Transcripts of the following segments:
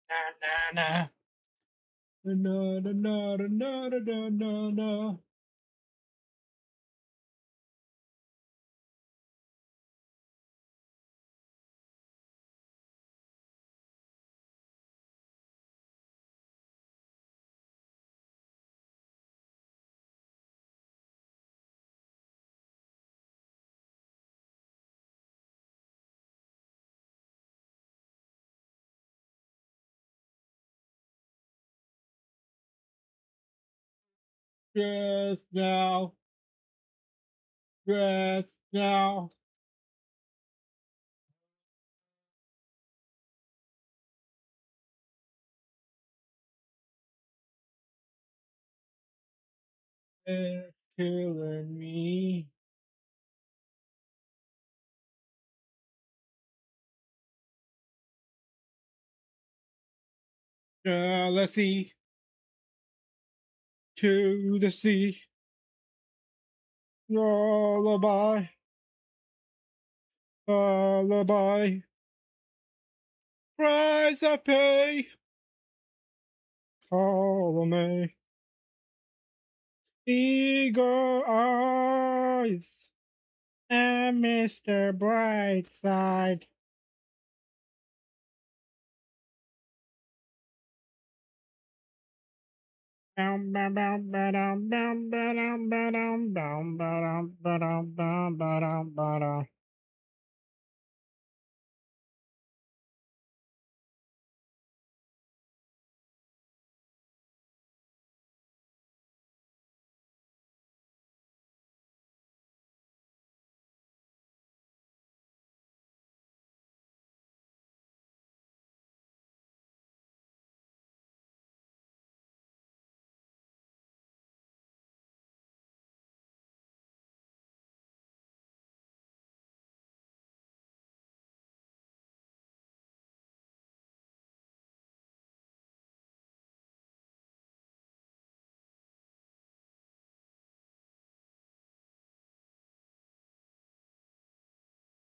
Na na na. Na na na na na na na na. Just now, just now. It's killing me. Jealousy to the sea. Lullaby, lullaby. Price I pay. Call me. Eagle eyes. And Mr. Brightside. Bum, bum, bum, ba-dum, bum, ba-dum, ba-dum, bum, ba-dum, ba-dum, bum, ba-dum, ba-dum.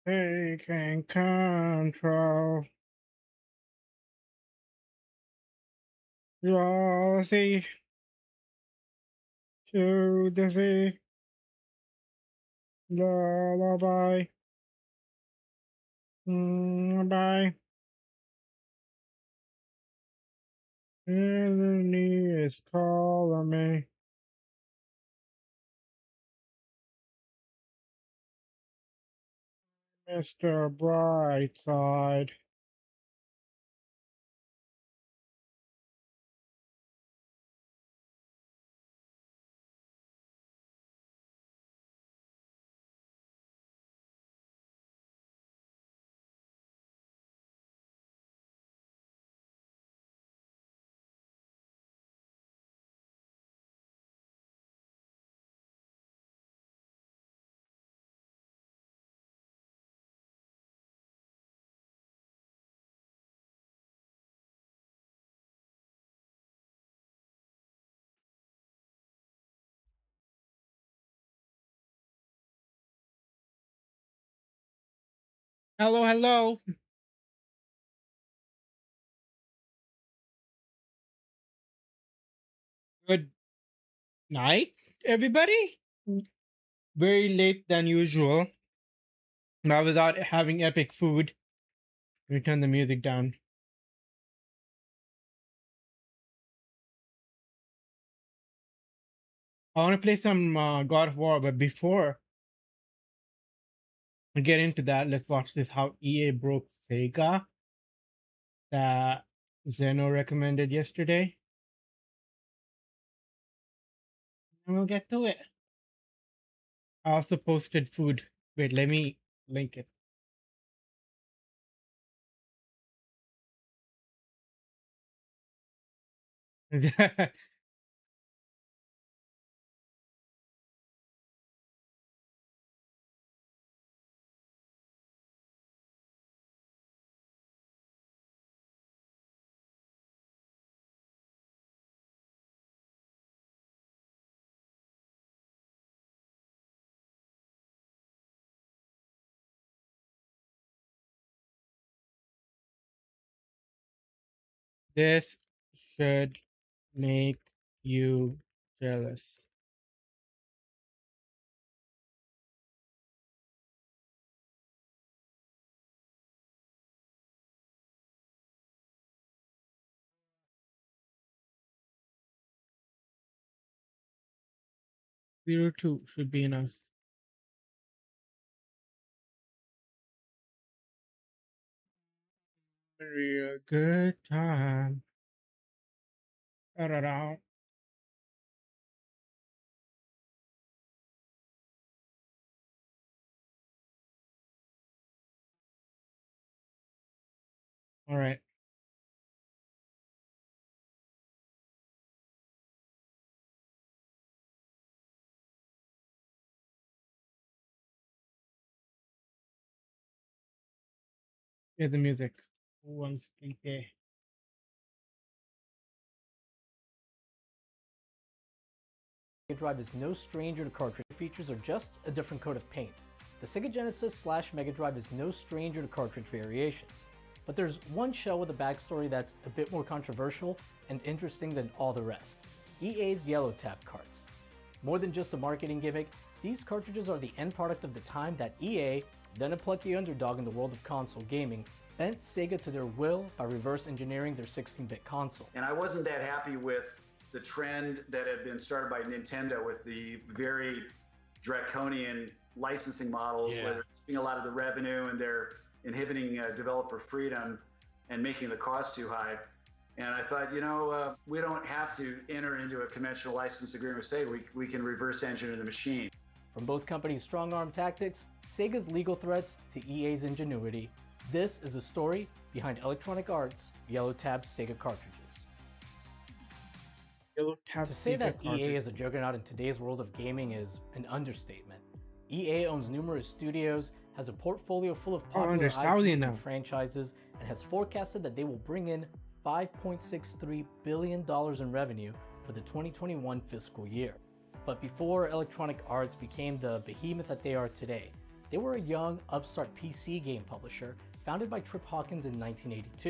Taking control. Jealousy to the sea. Lullaby. Bye. Enemy is calling me. Mr. Brightside. Hello, hello. Good night, everybody. Very late than usual. Now, without having epic food, we turn the music down. I want to play some God of War, but before we get into that, let's watch this how EA broke Sega that Zeno recommended yesterday. And we'll get to it. I also posted food. Wait, let me link it. This should make you jealous. Zero two should be enough. Real good time. Da-da-da. All right. Hear the music. Once okay. Mega Drive is no stranger to cartridge features or just a different coat of paint. The Sega Genesis/Mega Drive is no stranger to cartridge variations. But there's one shell with a backstory that's a bit more controversial and interesting than all the rest. EA's Yellow Tab carts. More than just a marketing gimmick, these cartridges are the end product of the time that EA, then a plucky underdog in the world of console gaming, bent Sega to their will by reverse engineering their 16-bit console. And I wasn't that happy with the trend that had been started by Nintendo with the very draconian licensing models, where they're keeping a lot of the revenue and they're inhibiting developer freedom and making the cost too high. And I thought, we don't have to enter into a conventional license agreement with Sega. We can reverse engineer the machine. From both companies' strong arm tactics, Sega's legal threats, to EA's ingenuity, this is the story behind Electronic Arts' Yellow Tab Sega cartridges. Yellow Tab To say Sega that cartridge. EA is a juggernaut in today's world of gaming is an understatement. EA owns numerous studios, has a portfolio full of popular they're IPs Saudi and now. franchises, and has forecasted that they will bring in $5.63 billion in revenue for the 2021 fiscal year. But before Electronic Arts became the behemoth that they are today, they were a young, upstart PC game publisher founded by Trip Hawkins in 1982.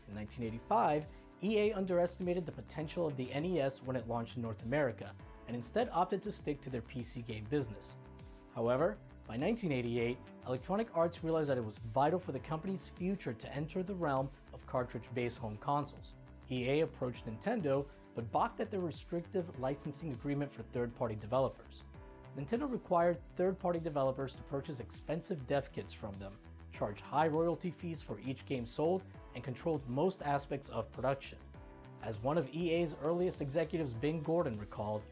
In 1985, EA underestimated the potential of the NES when it launched in North America, and instead opted to stick to their PC game business. However, by 1988, Electronic Arts realized that it was vital for the company's future to enter the realm of cartridge-based home consoles. EA approached Nintendo, but balked at their restrictive licensing agreement for third-party developers. Nintendo required third-party developers to purchase expensive dev kits from them, charge high royalty fees for each game sold, and controlled most aspects of production. As one of EA's earliest executives, Bing Gordon, recalled,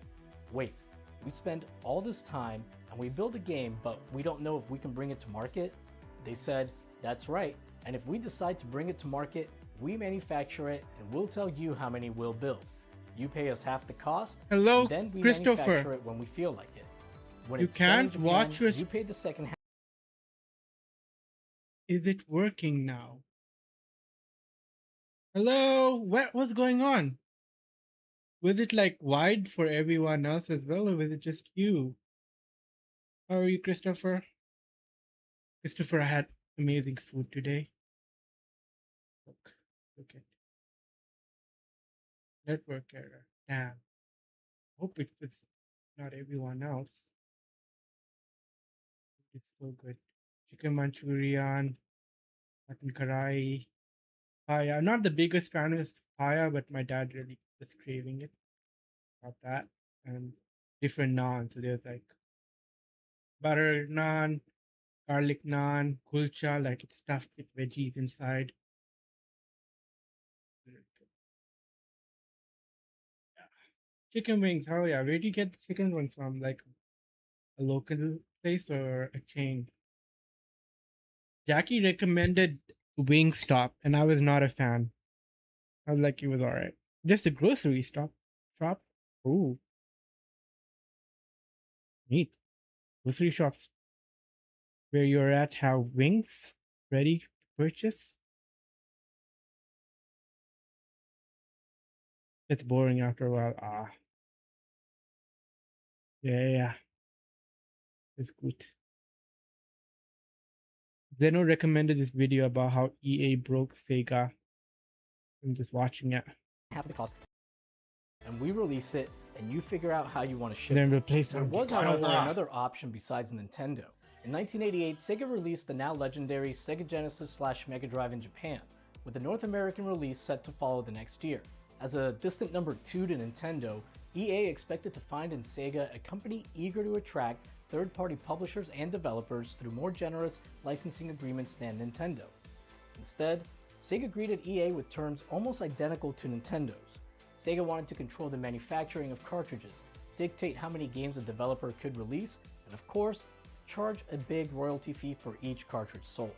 "Wait, we spend all this time and we build a game, but we don't know if we can bring it to market?" They said, "That's right, and if we decide to bring it to market, we manufacture it and we'll tell you how many we'll build. You pay us half the cost, Hello, and then we Christopher. manufacture it when we feel like it. When You it's done in can't Japan, watch your you pay the second half." Is it working now? Hello? What's going on? Was it like wide for everyone else as well, or was it just you? How are you, Christopher? Christopher had amazing food today. Look at network error. Damn. Hope it's not everyone else. It's so good. Chicken Manchurian, mutton karai. Paya. I'm not the biggest fan of paya, but my dad really was craving it. Got that. And different naan. So there's like butter naan, garlic naan, kulcha, like it's stuffed with veggies inside. Chicken wings. Oh yeah, where do you get the chicken wings from? Like a local place or a chain? Jackie recommended Wingstop, and I was not a fan. I was like, it was alright. Just a grocery shop. Ooh, neat. Grocery shops where you're at have wings ready to purchase. It's boring after a while. Yeah, it's good. Zeno recommended this video about how EA broke Sega I'm just watching it. half of the cost, and we release it, and you figure out how you want to ship And then it. replace There them. was, however, another option besides Nintendo. In 1988, Sega released the now legendary Sega Genesis / Mega Drive in Japan, with the North American release set to follow the next year. As a distant number 2 to Nintendo, EA expected to find in Sega a company eager to attract third-party publishers and developers through more generous licensing agreements than Nintendo. Instead, Sega greeted EA with terms almost identical to Nintendo's. Sega wanted to control the manufacturing of cartridges, dictate how many games a developer could release, and of course, charge a big royalty fee for each cartridge sold.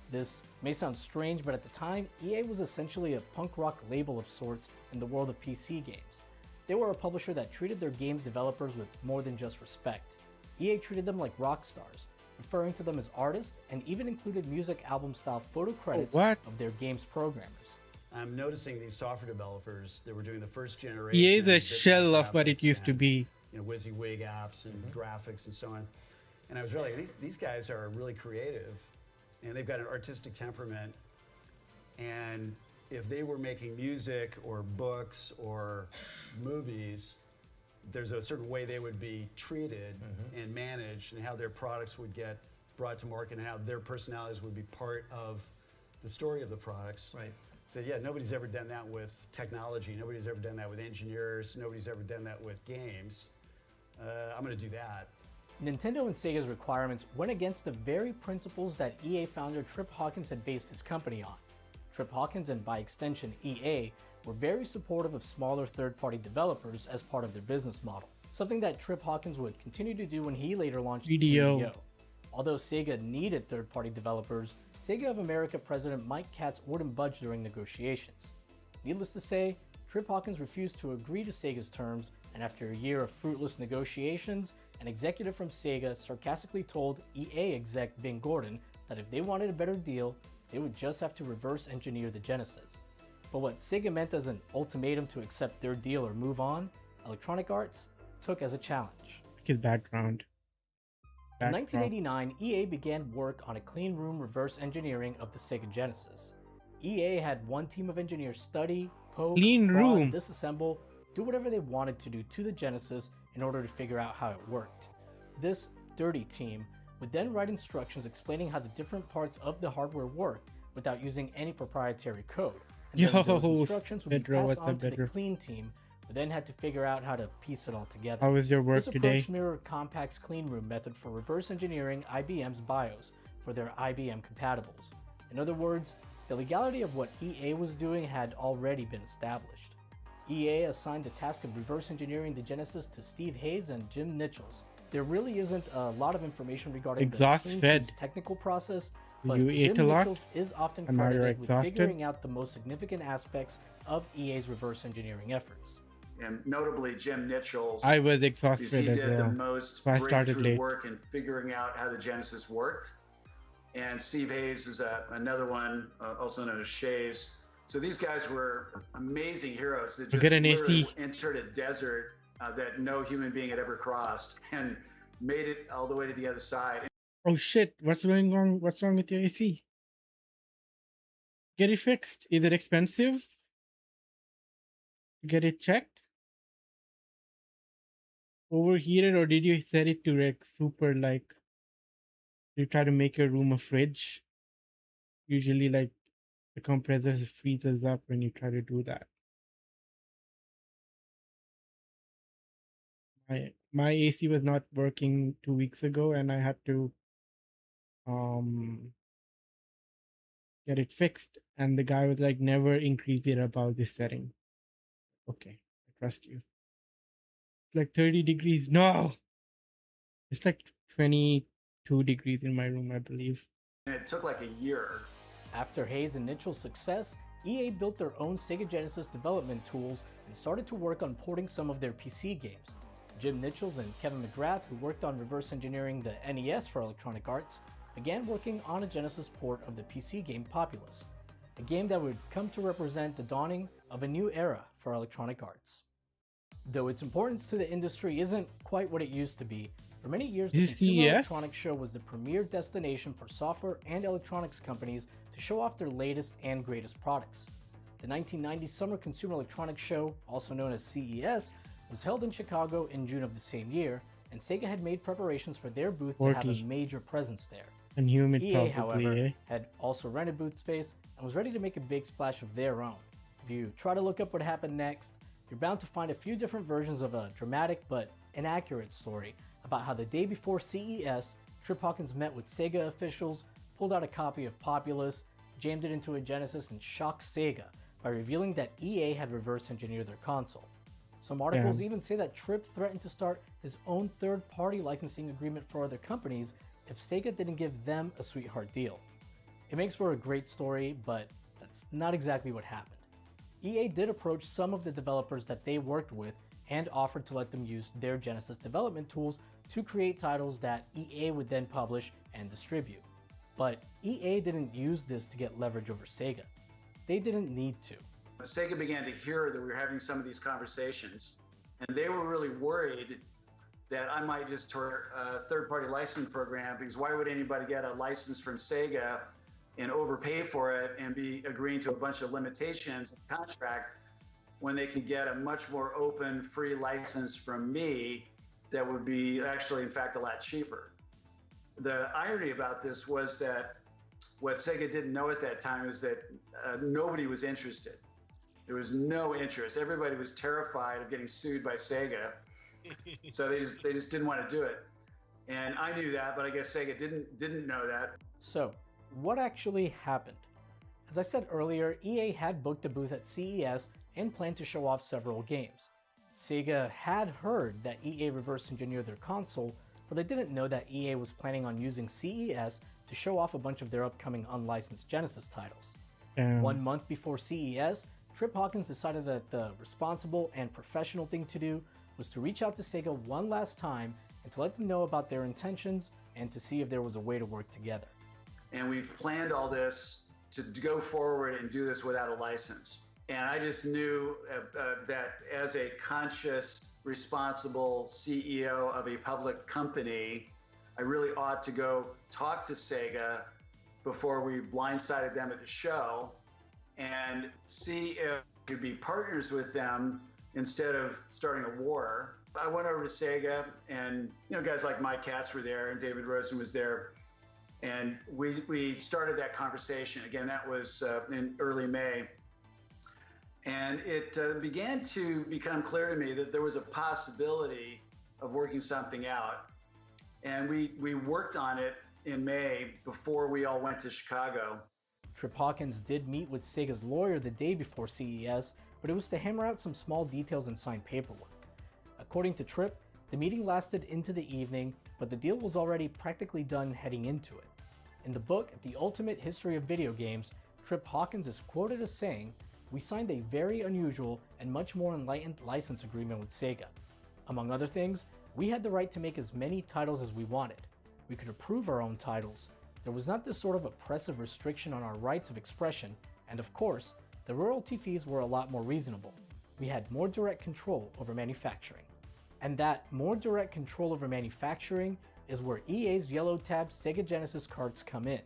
This may sound strange, but at the time, EA was essentially a punk rock label of sorts in the world of PC games. They were a publisher that treated their games developers with more than just respect. EA treated them like rock stars, referring to them as artists, and even included music album-style photo credits of their game's programmers. I'm noticing these software developers that were doing the first generation. EA is a shell of what it used to be. You know, WYSIWYG apps and graphics and so on. And I was really, these guys are really creative, and they've got an artistic temperament. And if they were making music or books or movies, there's a certain way they would be treated and managed, and how their products would get brought to market, and how their personalities would be part of the story of the products. Right. So yeah, nobody's ever done that with technology. Nobody's ever done that with engineers. Nobody's ever done that with games. I'm going to do that. Nintendo and Sega's requirements went against the very principles that EA founder Trip Hawkins had based his company on. Trip Hawkins, and by extension EA, were very supportive of smaller third-party developers as part of their business model, something that Trip Hawkins would continue to do when he later launched 3DO. Although Sega needed third-party developers, Sega of America President Mike Katz wouldn't budge during negotiations. Needless to say, Trip Hawkins refused to agree to Sega's terms, and after a year of fruitless negotiations, an executive from Sega sarcastically told EA exec Vin Gordon that if they wanted a better deal, they would just have to reverse engineer the Genesis. But what Sega meant as an ultimatum to accept their deal or move on, Electronic Arts took as a challenge. His background. In 1989, EA began work on a clean room reverse engineering of the Sega Genesis. EA had one team of engineers study, poke, prod, disassemble, do whatever they wanted to do to the Genesis in order to figure out how it worked. This dirty team would then write instructions explaining how the different parts of the hardware worked without using any proprietary code. And then those instructions would be passed on to the clean team, who then had to figure out how to piece it all together. How was your work today? This approach mirrored Compaq's clean room method for reverse engineering IBM's BIOS for their IBM compatibles. In other words, the legality of what EA was doing had already been established. EA assigned the task of reverse engineering the Genesis to Steve Hayes and Jim Nichols. There really isn't a lot of information regarding the clean team's technical process, but Jim Nichols is often credited with figuring out the most significant aspects of EA's reverse engineering efforts. And notably, Jim Nichols. I was exhausted as well. He did the most breakthrough work in figuring out how the Genesis worked. And Steve Hayes is another one, also known as Shays. So these guys were amazing heroes that just literally entered a desert that no human being had ever crossed and made it all the way to the other side. Oh shit, what's going on? What's wrong with your AC? Get it fixed. Is it expensive? Get it checked? Overheated, or did you set it to like super, like you try to make your room a fridge? Usually like the compressor freezes up when you try to do that. My AC was not working 2 weeks ago, and I had to get it fixed, and the guy was like, never increase it above this setting. Okay, I trust you. It's like 30 degrees. No, it's like 22 degrees in my room, I believe. And it took like a year. After Hayes and Nichols' success, EA built their own Sega Genesis development tools and started to work on porting some of their PC games. Jim Nichols and Kevin McGrath, who worked on reverse engineering the NES for Electronic Arts, began working on a Genesis port of the PC game Populous, a game that would come to represent the dawning of a new era for Electronic Arts. Though its importance to the industry isn't quite what it used to be, for many years the Consumer Electronics Show was the premier destination for software and electronics companies to show off their latest and greatest products. The 1990 Summer Consumer Electronics Show, also known as CES, was held in Chicago in June of the same year, and Sega had made preparations for their booth to have a 40. major presence there. And humid EA, probably, however, eh? had also rented booth space and was ready to make a big splash of their own. If you try to look up what happened next, you're bound to find a few different versions of a dramatic but inaccurate story about how the day before CES, Trip Hawkins met with Sega officials, pulled out a copy of Populous, jammed it into a Genesis, and shocked Sega by revealing that EA had reverse engineered their console. Some articles Damn. even say that Tripp threatened to start his own third-party licensing agreement for other companies if Sega didn't give them a sweetheart deal. It makes for a great story, but that's not exactly what happened. EA did approach some of the developers that they worked with and offered to let them use their Genesis development tools to create titles that EA would then publish and distribute. But EA didn't use this to get leverage over Sega. They didn't need to. Sega began to hear that we were having some of these conversations, and they were really worried that I might just start a third-party licensing program, because why would anybody get a license from Sega and overpay for it and be agreeing to a bunch of limitations in the contract when they could get a much more open, free license from me that would be actually, in fact, a lot cheaper. The irony about this was that what Sega didn't know at that time is that nobody was interested. There was no interest. Everybody was terrified of getting sued by Sega. So they just didn't want to do it. And I knew that, but I guess Sega didn't know that. So, what actually happened? As I said earlier, EA had booked a booth at CES and planned to show off several games. Sega had heard that EA reverse engineered their console, but they didn't know that EA was planning on using CES to show off a bunch of their upcoming unlicensed Genesis titles. Damn. 1 month before CES, Trip Hawkins decided that the responsible and professional thing to do was to reach out to Sega one last time and to let them know about their intentions and to see if there was a way to work together. And we've planned all this to go forward and do this without a license. And I just knew that as a conscious, responsible CEO of a public company, I really ought to go talk to Sega before we blindsided them at the show and see if we could be partners with them instead of starting a war. I went over to Sega, and guys like Mike Katz were there, and David Rosen was there, and we started that conversation. Again, that was in early May, and it began to become clear to me that there was a possibility of working something out, and we worked on it in May before we all went to Chicago. Trip Hawkins did meet with Sega's lawyer the day before CES, but it was to hammer out some small details and sign paperwork. According to Trip, the meeting lasted into the evening, but the deal was already practically done heading into it. In the book, The Ultimate History of Video Games, Trip Hawkins is quoted as saying, "We signed a very unusual and much more enlightened license agreement with Sega. Among other things, we had the right to make as many titles as we wanted. We could approve our own titles. There was not this sort of oppressive restriction on our rights of expression, and of course, the royalty fees were a lot more reasonable. We had more direct control over manufacturing." And that more direct control over manufacturing is where EA's Yellow Tab Sega Genesis carts come in.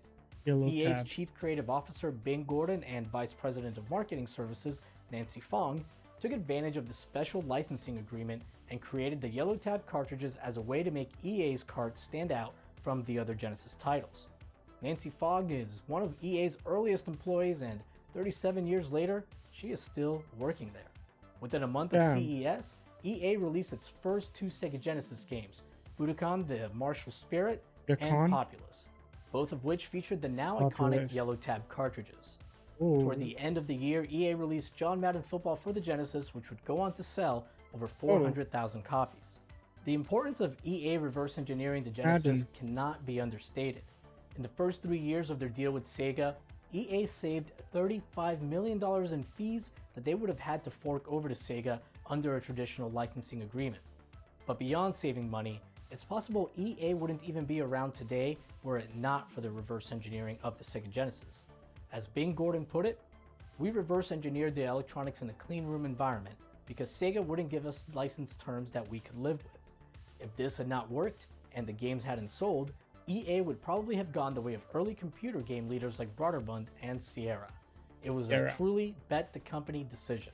Yellow EA's tab. Chief Creative Officer Bing Gordon and Vice President of Marketing Services Nancy Fong took advantage of the special licensing agreement and created the Yellow Tab cartridges as a way to make EA's carts stand out from the other Genesis titles. Nancy Fong is one of EA's earliest employees, and 37 years later, she is still working there. Within a month of Damn. CES, EA released its first 2 Sega Genesis games, Budokan the Martial Spirit and Budokan? Populous, both of which featured the now Populous. iconic Yellow Tab cartridges. Ooh. Toward the end of the year, EA released John Madden Football for the Genesis, which would go on to sell over 400,000 copies. The importance of EA reverse engineering the Genesis Madden. cannot be understated. In the first 3 years of their deal with Sega, EA saved $35 million in fees that they would have had to fork over to Sega under a traditional licensing agreement. But beyond saving money, it's possible EA wouldn't even be around today were it not for the reverse engineering of the Sega Genesis. As Bing Gordon put it, "We reverse engineered the electronics in a clean room environment because Sega wouldn't give us license terms that we could live with. If this had not worked and the games hadn't sold, EA would probably have gone the way of early computer game leaders like Broderbund and Sierra." It was a Era. truly bet the company decision.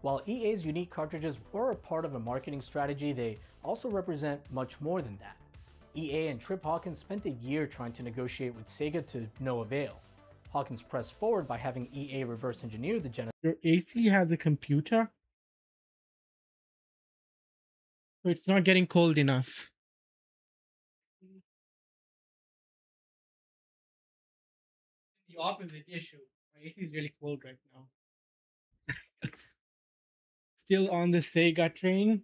While EA's unique cartridges were a part of a marketing strategy, they also represent much more than that. EA and Trip Hawkins spent a year trying to negotiate with Sega to no avail. Hawkins pressed forward by having EA reverse engineer the Genesis. Your AC has a computer? So it's not getting cold enough. The opposite issue. My AC is really cold right now. Still on the Sega train.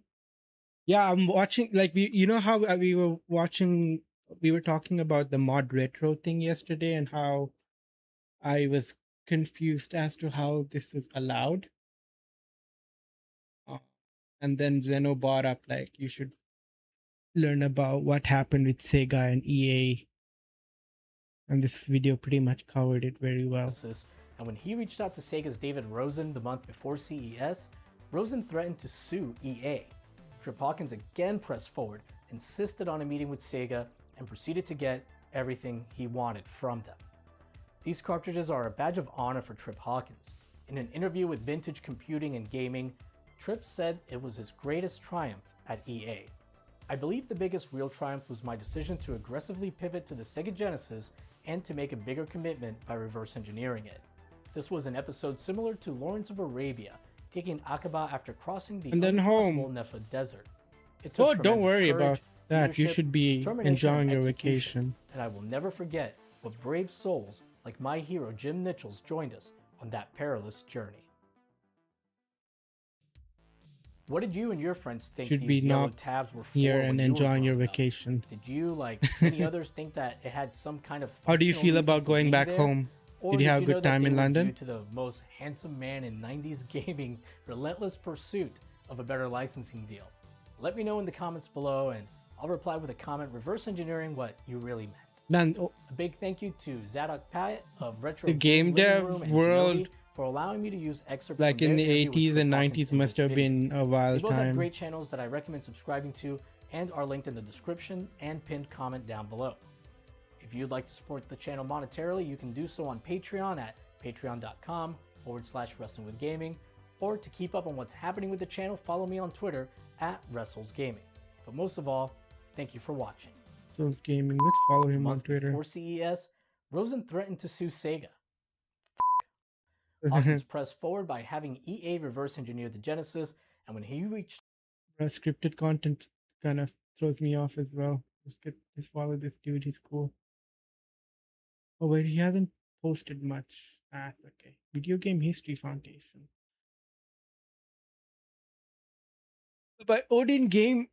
Yeah, I'm watching. Like you know how we were watching. We were talking about the mod retro thing yesterday, and how I was confused as to how this was allowed. And then Zeno brought up like you should learn about what happened with Sega and EA. And this video pretty much covered it very well. And when he reached out to Sega's David Rosen the month before CES, Rosen threatened to sue EA. Trip Hawkins again pressed forward, insisted on a meeting with Sega, and proceeded to get everything he wanted from them. These cartridges are a badge of honor for Trip Hawkins. In an interview with Vintage Computing and Gaming, Trip said it was his greatest triumph at EA. I believe the biggest real triumph was my decision to aggressively pivot to the Sega Genesis and to make a bigger commitment by reverse engineering it. This was an episode similar to Lawrence of Arabia, taking Aqaba after crossing the impossible Nefa Desert. Oh, don't worry about that. You should be enjoying your vacation. And I will never forget what brave souls like my hero Jim Nichols joined us on that perilous journey. What did you and your friends think Should these be yellow not tabs were for here when and you were enjoying your growing up? vacation? Did you, like many others, think that it had some kind of How do you functional feel reason about for going being back there? home? Or Did you have a know good that time they in were London? due to the most handsome man in 90s gaming relentless pursuit of a better licensing deal? Let me know in the comments below, and I'll reply with a comment reverse engineering what you really meant. Man, A big thank you to Zadok Pyatt of Retro the game Living dev Room and world, Kenobi for allowing me to use excerpts like from in their the interview with 80s Trip and Hawkins 90s, in must this have video. been a They wild both have time. great channels that I recommend subscribing to and are linked in the description and pinned comment down below. If you'd like to support the channel monetarily, you can do so on Patreon at patreon.com/wrestlingwithgaming, or to keep up on what's happening with the channel, follow me on Twitter at WrestlesGaming. But most of all, thank you for watching. Souls Gaming. Let's follow him on Month Twitter. before CES, Rosen threatened to sue Sega. Hawkins pressed forward by having EA reverse engineer the Genesis, and when he reached Scripted content kind of throws me off as well. Just follow this dude. He's cool. Oh wait, he hasn't posted much. Ah, it's okay. Video Game History Foundation. By Odin Game,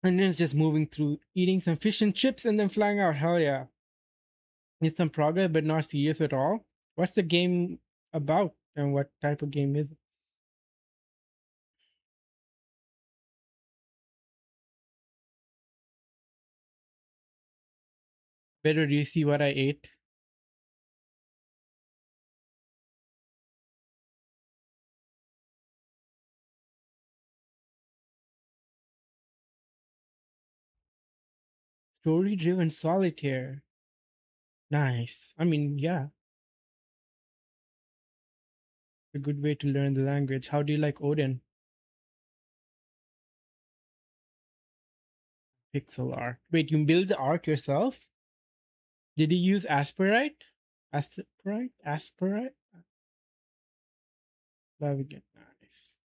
and then it's just moving through, eating some fish and chips, and then flying out. Hell yeah! It's some progress, but not serious at all. What's the game about, and what type of game is it? Better, do you see what I ate? Story-driven solitaire. Nice. I mean, yeah. A good way to learn the language. How do you like Odin? Pixel art. Wait, you build the art yourself? Did you use Asperite? Asperite? Navigate. Nice.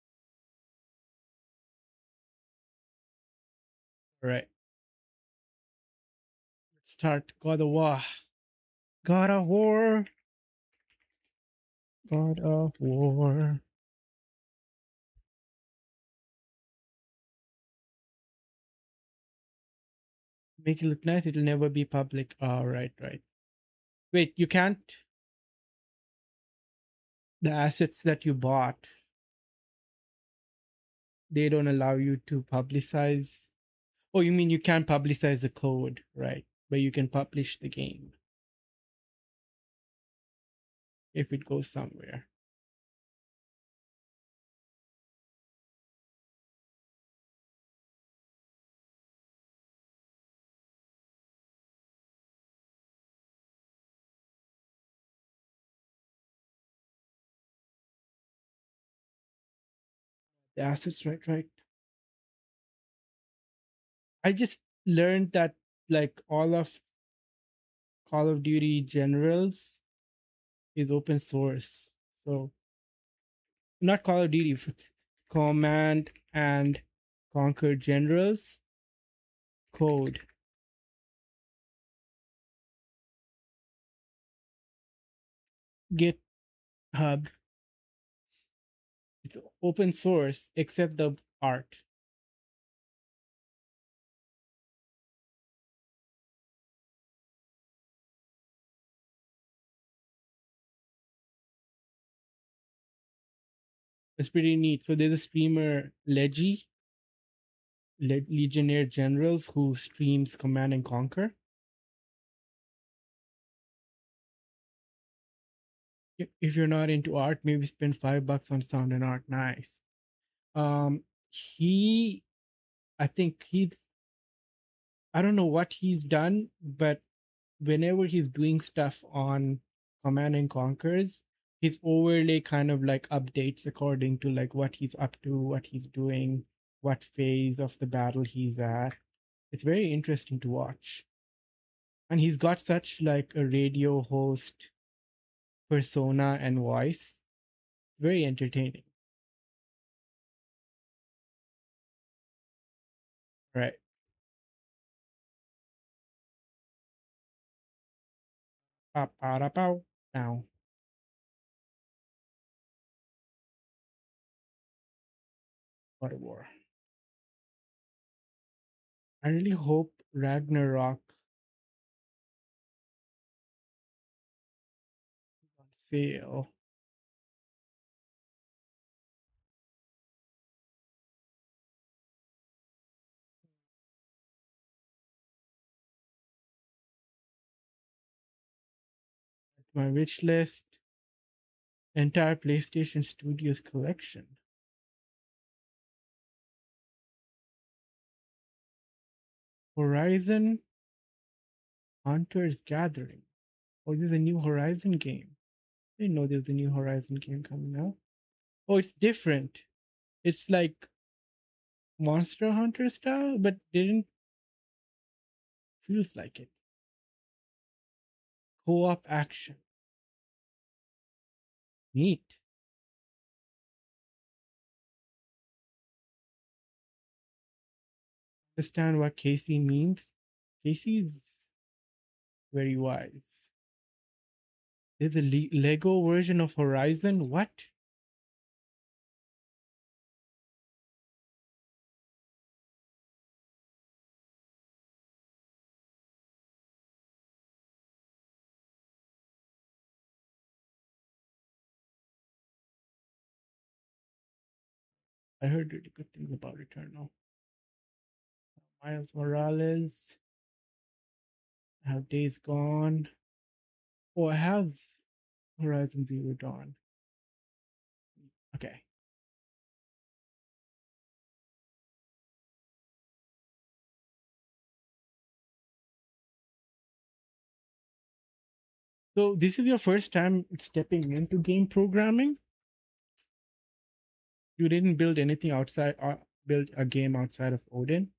Alright. Let's start God of War. God of War. God of War. Make it look nice, it'll never be public. Oh, right. Wait, you can't. The assets that you bought, they don't allow you to publicize. Oh, you mean you can't publicize the code, right? But you can publish the game if it goes somewhere. The assets, right. I just learned that like all of Call of Duty Generals is open source. So not Call of Duty, but Command and Conquer Generals code. GitHub. It's open source except the art. It's pretty neat. So there's a streamer, Legionnaire Generals, who streams Command and Conquer. If you're not into art, maybe spend $5 on sound and art. Nice. I think I don't know what he's done, but whenever he's doing stuff on Command and Conquers, his overlay kind of like updates according to like what he's up to, what he's doing, what phase of the battle he's at. It's very interesting to watch. And he's got such like a radio host persona and voice. Very entertaining. Right. Now. God of War. I really hope Ragnarok is on sale. My wish list. Entire PlayStation Studios collection. Horizon Hunter's Gathering. Oh, there's a new Horizon game. I didn't know there's a new Horizon game coming out. Oh, it's different. It's like Monster Hunter style, but didn't feels like it. Co-op action. Neat. Understand what Casey means? Casey's very wise. There's a Lego version of Horizon. What? I heard really good things about Eternal. Miles Morales. I have Days Gone. Oh, I have Horizon Zero Dawn. Okay. So this is your first time stepping into game programming? You didn't build anything outside, build a game outside of Odin?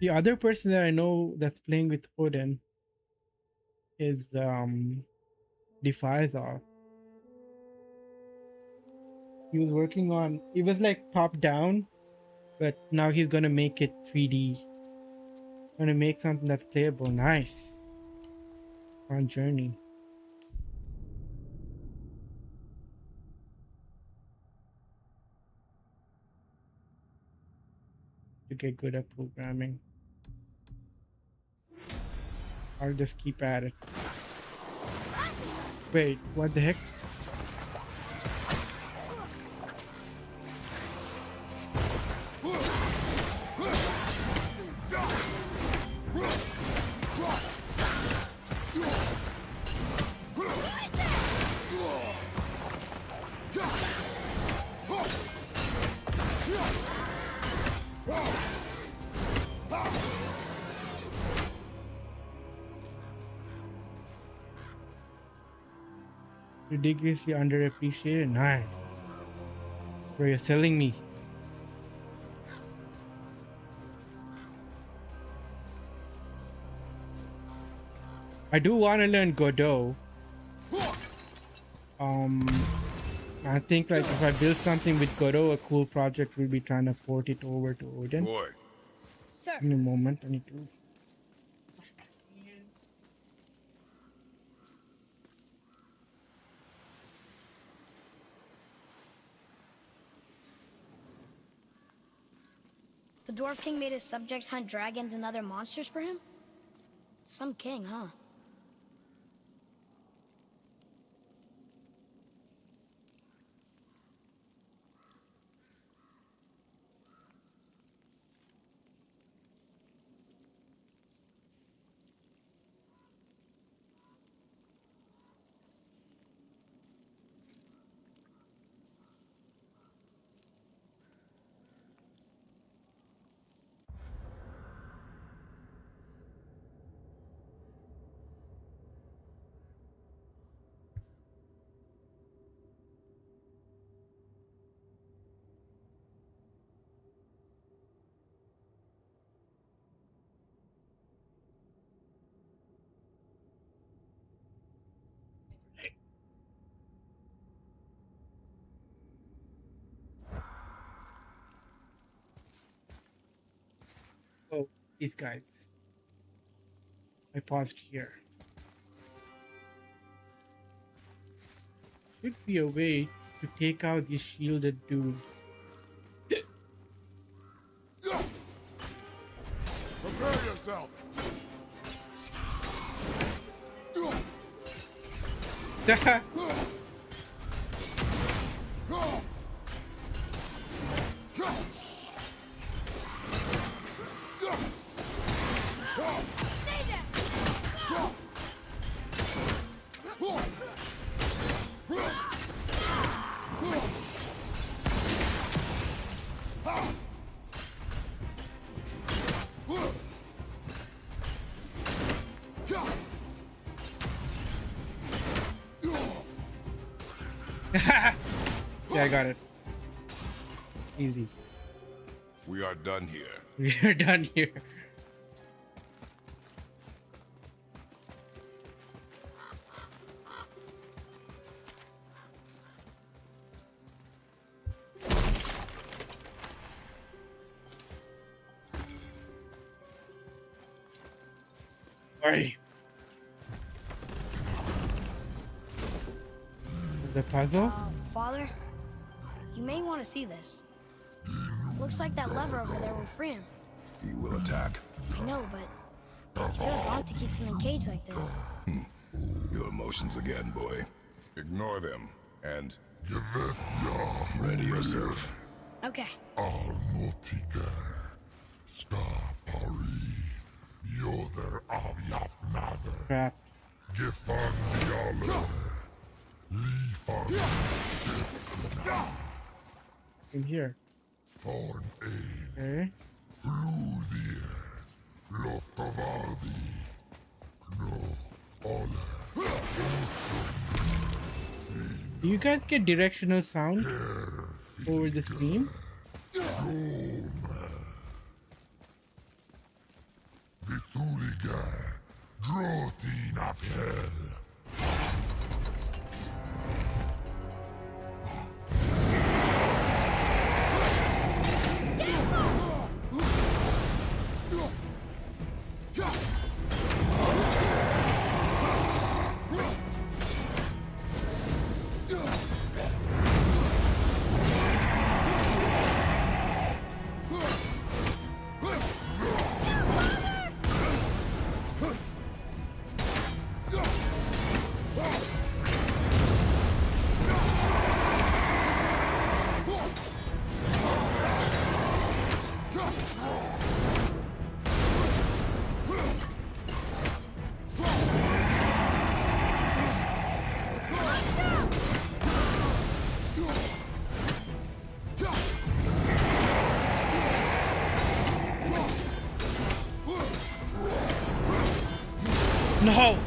The other person that I know that's playing with Odin is Defiazar. He was working on, it was like top down, but now he's gonna make it 3D. Gonna make something that's playable. Nice. On Journey. To get good at programming. I'll just keep at it. Wait, what the heck? Ridiculously underappreciated. Nice. Bro, you're selling me. I do want to learn Godot. I think like if I build something with Godot, a cool project will be trying to port it over to Odin. Boy, Sir, In a moment, I need to. Wash my hands. the Dwarf King made his subjects hunt dragons and other monsters for him? Some king, huh? Oh, these guys. I paused here. Should be a way to take out these shielded dudes. prepare yourself. Yeah, I got it. Easy. We are done here. We are done here. Oi. The puzzle? Father, you may want to see this. Looks like that lever over there will free him. He will attack. I know, but it feels wrong to keep something caged like this. Your emotions again, boy. Ignore them and ready yourself. Okay. Almotica, Skapari, Yoder av Jafnader, Crap. Gifan Yale, Lifan In here. Forn Ein, Okay. Bludir, Loftovaldi, No Ole, Do you guys get directional sound over the screen? Vituliga, Drotin av Hel, No!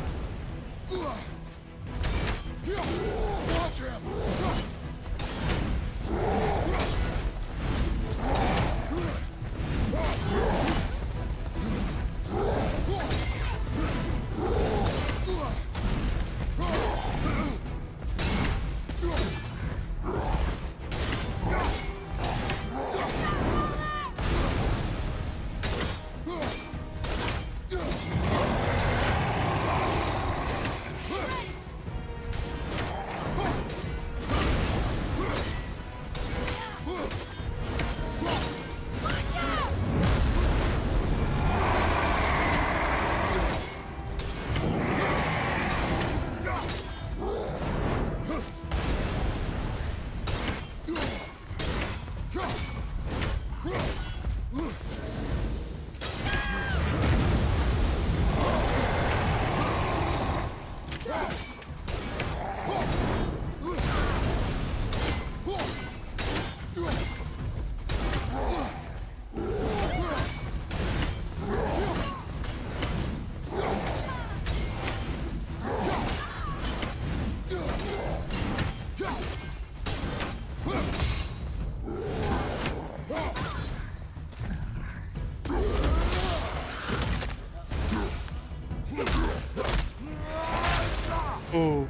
Oh.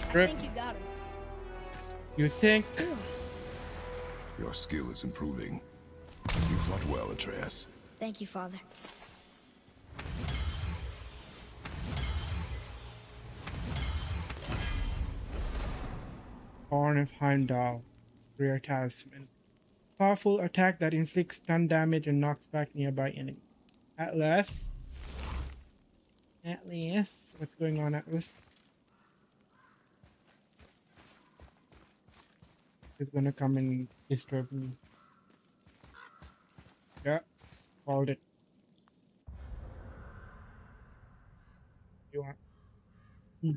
I Rip. think you got him. You think? Your skill is improving. You fought well, Atreus. Thank you, Father. Horn of Heimdall. Rare talisman. Powerful attack that inflicts stun damage and knocks back nearby enemies. Atlas. Atlas. What's going on, Atlas? He's gonna come and disturb me. Yeah. Called it. You want? Hmm.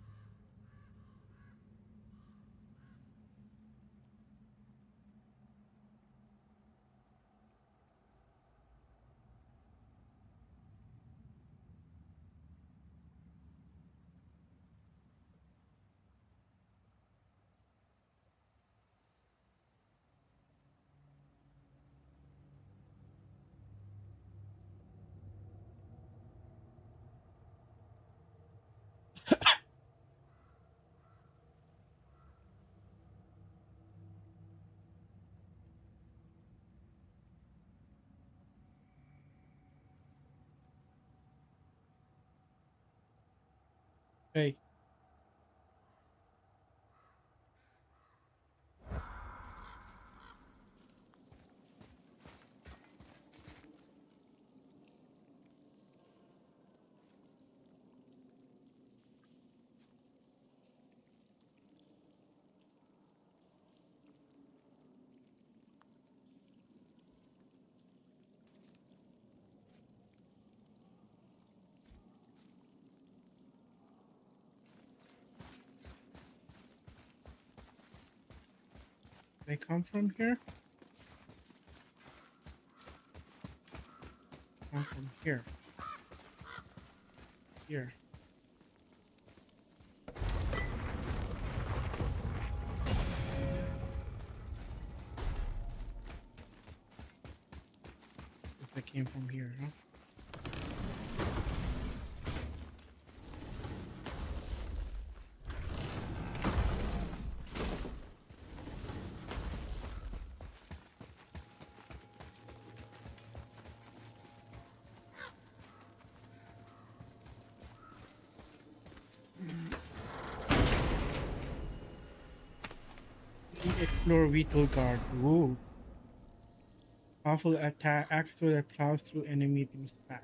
Hey. They come from here? Come from here. Here. If they came from here, huh? Explore Vitelgard. Whoa. Powerful attack axe that plows through enemy team's back.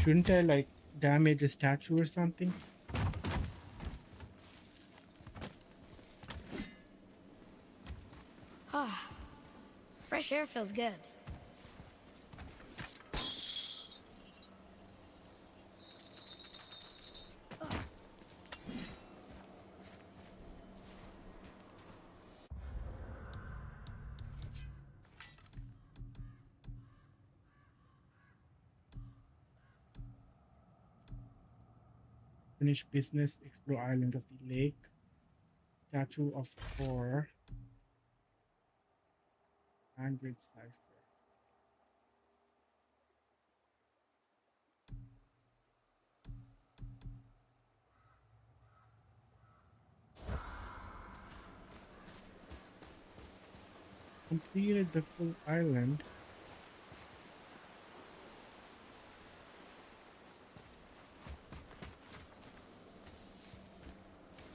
Shouldn't I like damage a statue or something? Ah, fresh air feels good. Finish business, explore island of the lake. Statue of Thor. Hagrid cipher. Completed the full island.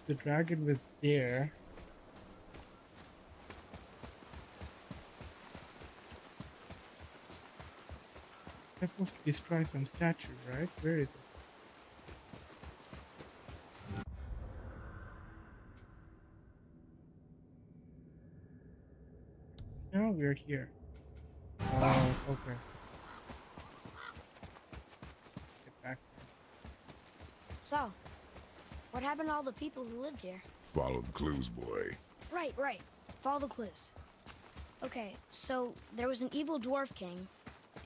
The dragon was there. I'm supposed to destroy some statue, right? Where is it? Now we're here. Oh, okay. Get back there. So, what happened to all the people who lived here? Follow the clues, boy. Right. Follow the clues. Okay, so there was an evil dwarf king,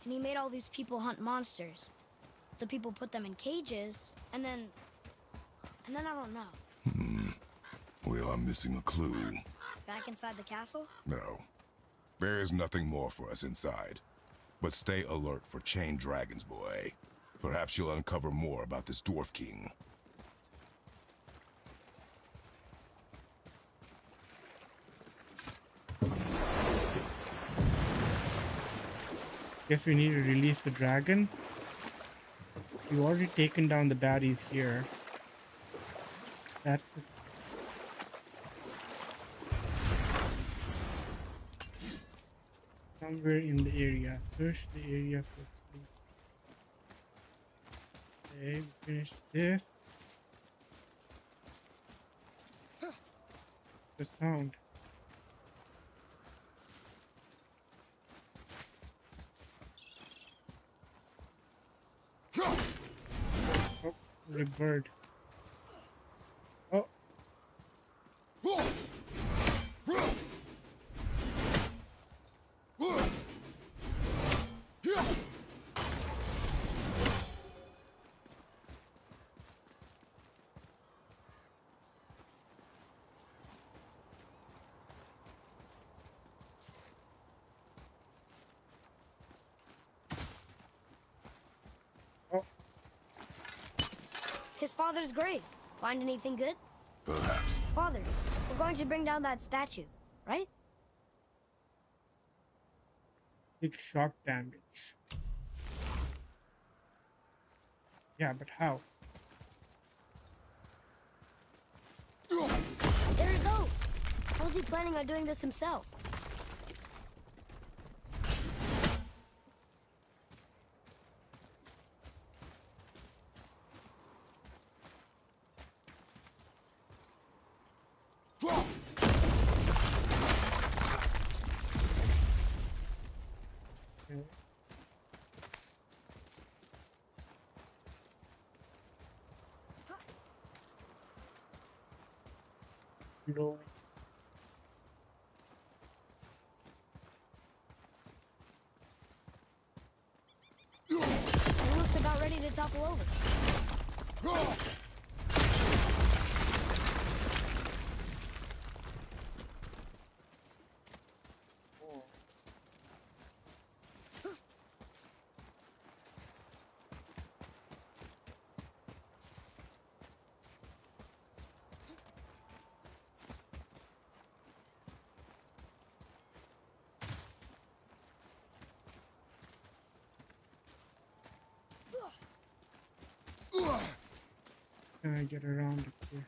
and he made all these people hunt monsters. The people put them in cages, and then I don't know. We are missing a clue. Back inside the castle? No. There is nothing more for us inside. But stay alert for chained dragons, boy. Perhaps you'll uncover more about this Dwarf King. Guess we need to release the dragon. We've already taken down the baddies here. That's the... somewhere in the area. Search the area for clues. Okay, we finished this. The sound. Oh, the bird. Oh. His father's grave. Find anything good? Perhaps. Father, we're going to bring down that statue, right? Big shock damage. Yeah, but how? There it goes. How's he planning on doing this himself? Okay. Glowing. It looks about ready to topple over. Can I get around it here?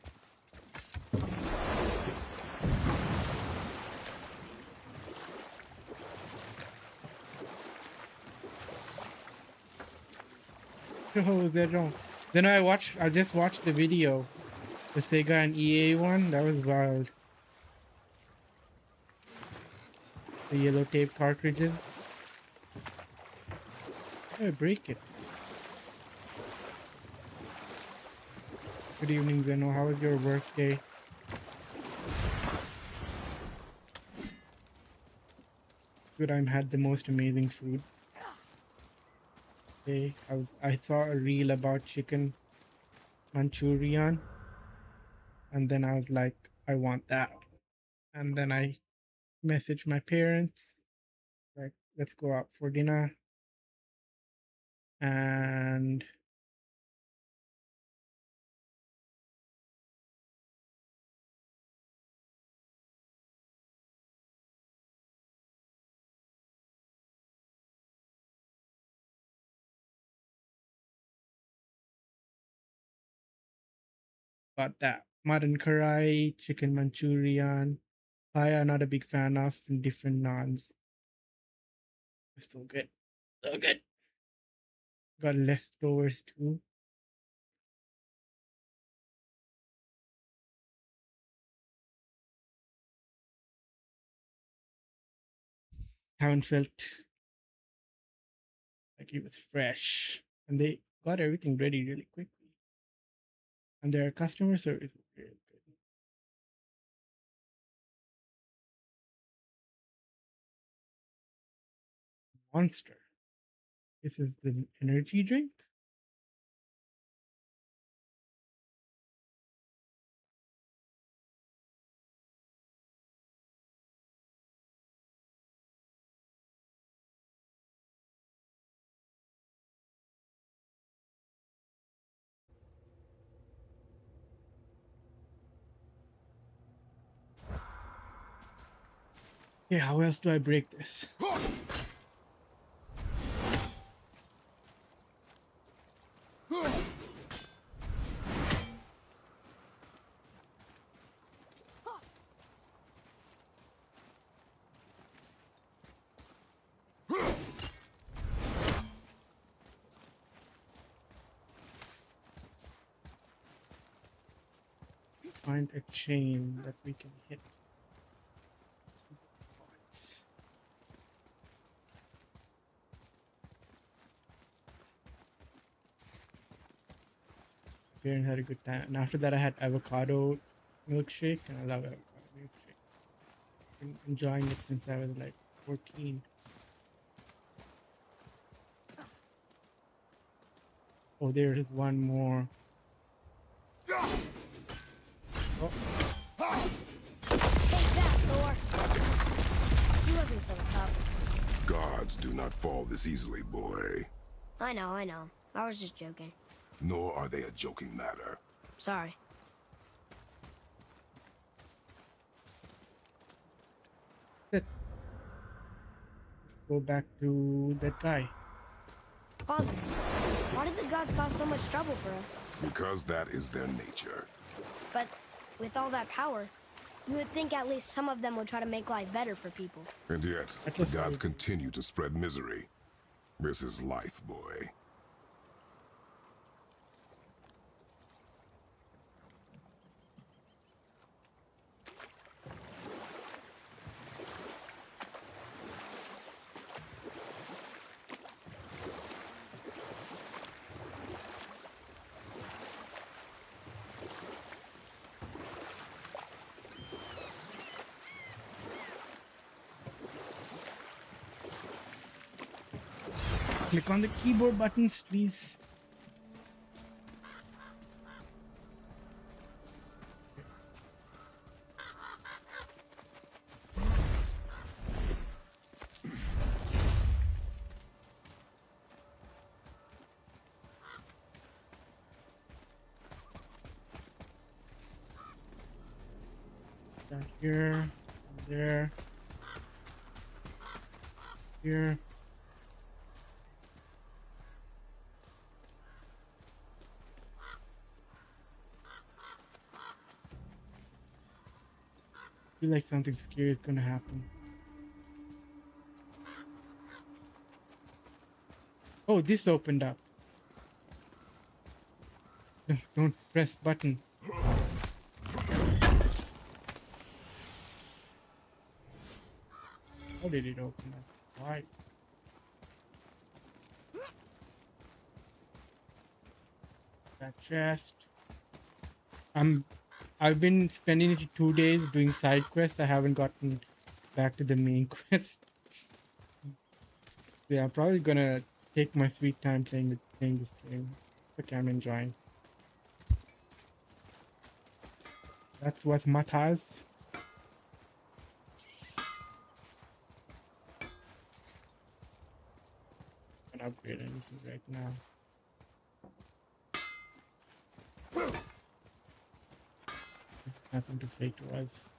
Oh, is that wrong? Then I just watched the video. The Sega and EA one. That was wild. The yellow tape cartridges. Oh, break it. Good evening, Zeno. How was your work day? Good, I had the most amazing food. Okay, I saw a reel about chicken Manchurian, and then I was like, I want that. And then I messaged my parents, like, let's go out for dinner. And got that mutton karai, chicken Manchurian. I am not a big fan of different naans. Still good. So good. Got leftovers too. Haven't felt like it was fresh. And they got everything ready really quickly. And their customer service is really good. Monster. This is the energy drink. Okay, how else do I break this? Find a chain that we can hit. Spots. And had a good time. And after that, I had avocado milkshake, and I love avocado milkshake. Been enjoying it since I was like 14. Oh, there is one more. Oh, Take that, Thor. He wasn't so tough. Gods do not fall this easily, boy. I know. I was just joking. Nor are they a joking matter. Sorry. go back to that guy. Father, why did the gods cause so much trouble for us? Because that is their nature. But with all that power, you would think at least some of them would try to make life better for people. And yet, That the was gods right. continue to spread misery. This is life, boy. Click on the keyboard buttons, please. Down here, there, here. I feel like something scary is gonna happen. Oh, this opened up. Don't press button. How did it open up? Why? That chest. I've been spending 2 days doing side quests. I haven't gotten back to the main quest. Yeah, I'm probably gonna take my sweet time playing this game. Okay, I'm enjoying. That's what matters. I can't upgrade anything right now. Nothing to say to us.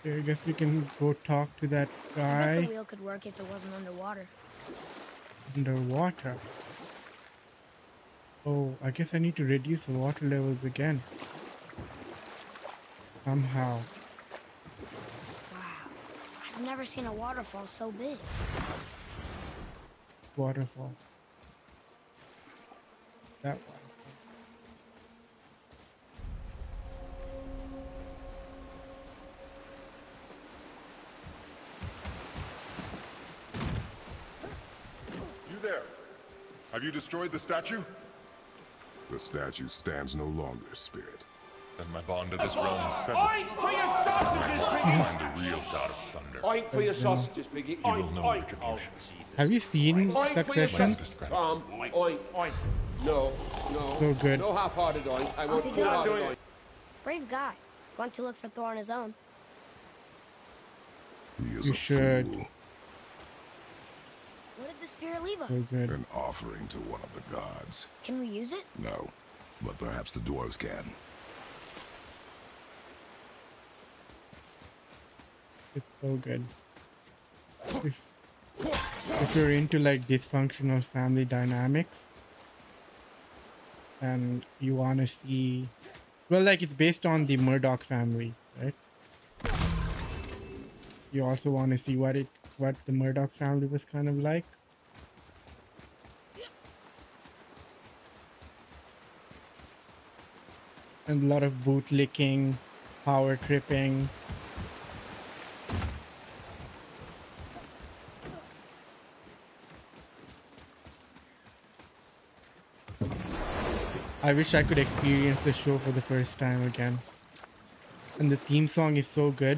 Okay, I guess we can go talk to that I bet the guy wheel could work if it wasn't underwater. underwater. Oh, I guess I need to reduce the water levels again. Somehow. Wow. I've never seen a waterfall so big. Waterfall. That one. You there? Have you destroyed the statue? The statue stands no longer, Spirit. Then my bond to this realm is severed. Oink for your sausages, Find the real god of thunder. Oink for your sausages, Biggie. He will Oink, know oink. retribution. Have you seen Oink for your Succession? Deepest gratitude. Oink, oink. No, no. So good. No half-hearted oink. I want Off you full go. hearted oink. Brave guy. Going to look for Thor on his own. He is You a should. fool, What did the spirit leave So us? good. an offering to one of the gods. Can we use it? No, but perhaps the dwarves can. It's so good. If you're into like dysfunctional family dynamics and you want to see, well, like it's based on the Murdoch family, right? You also want to see what the Murdoch family was kind of like. And a lot of bootlicking, power tripping. I wish I could experience the show for the first time again. And the theme song is so good.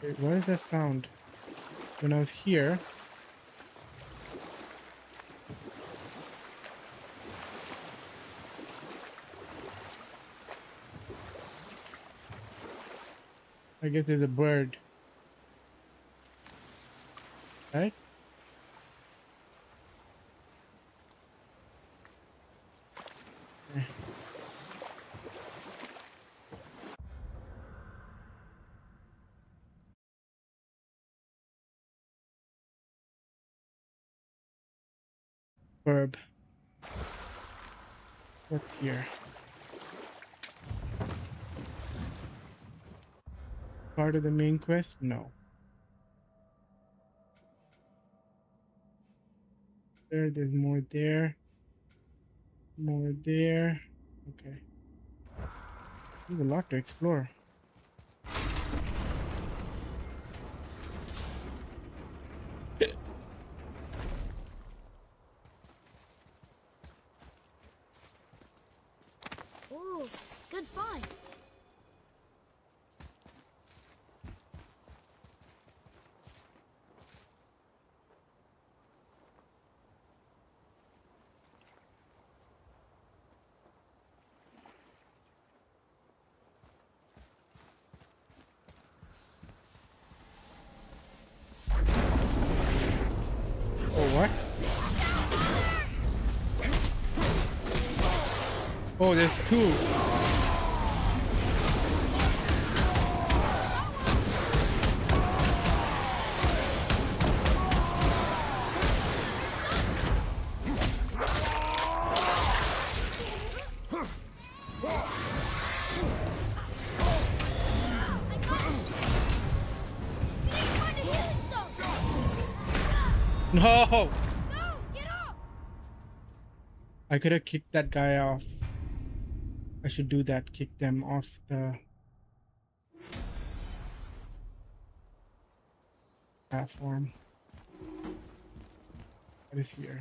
Wait, what is that sound? When I was here. I guess there's a bird. Right? Eh. Verb. What's here? Part of the main quest? No. There's more there. More there. Okay. There's a lot to explore. Ooh, good find. Oh, what? Oh, there's two. Find a healing stone. No! No, get up. I could have kicked that guy off. I should do that. Kick them off the platform. What is here?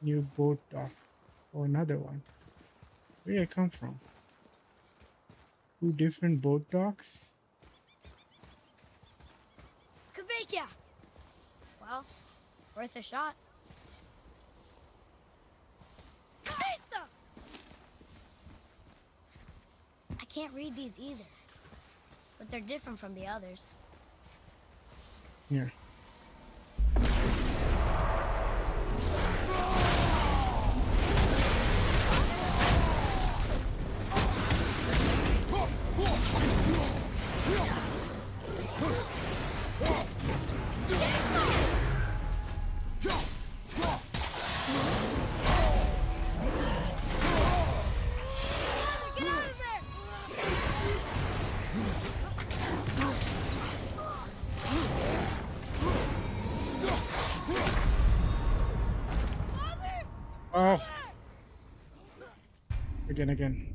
New boat dock. Oh, another one. Where did I come from? Two different boat docks? Kveikja. Well, worth a shot. Krista! I can't read these either, but they're different from the others. Here. Oh. Again.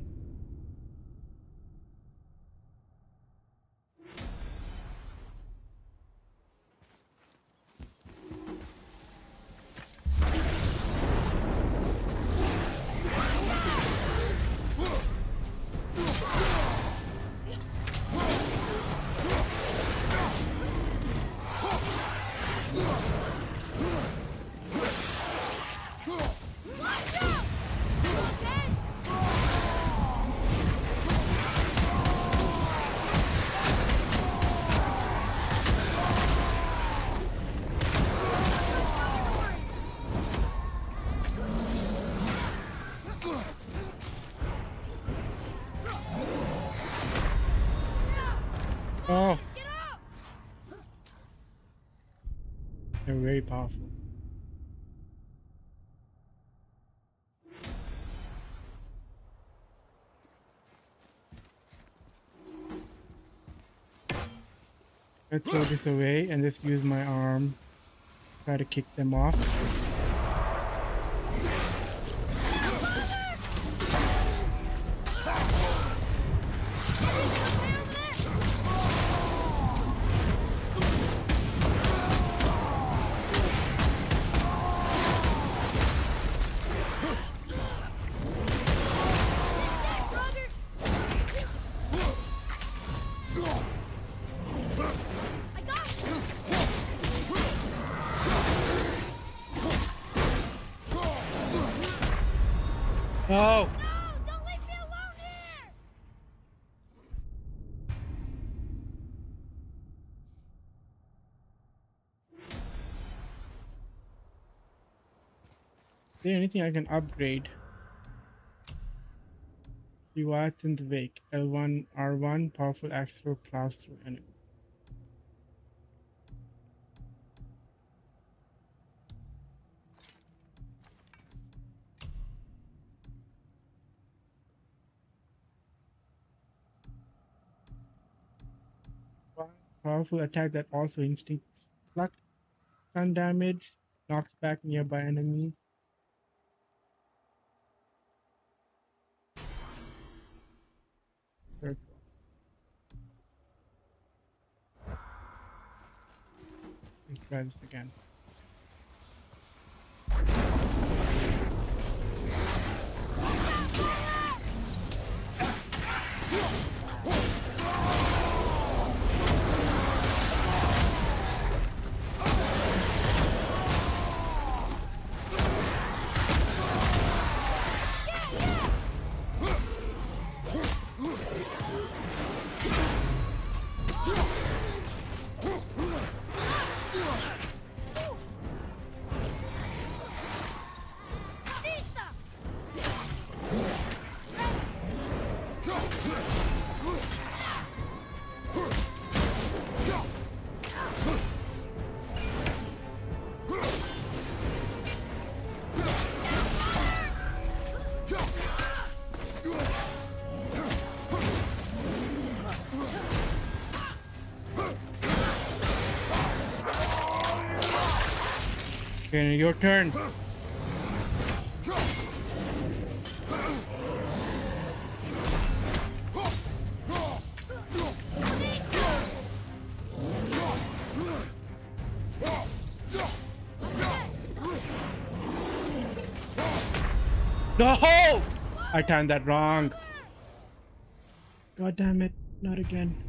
Oh. They're very powerful. I throw this away and just use my arm. Try to kick them off. Oh! Don't leave me alone here! Is there anything I can upgrade? Leviathan's Wake. L1, R1, powerful axe throw, plows through enemy. Powerful attack that also instincts flux, stun damage, knocks back nearby enemies. Circle. Let's try this again. Okay, your turn. No! I timed that wrong. God damn it, not again.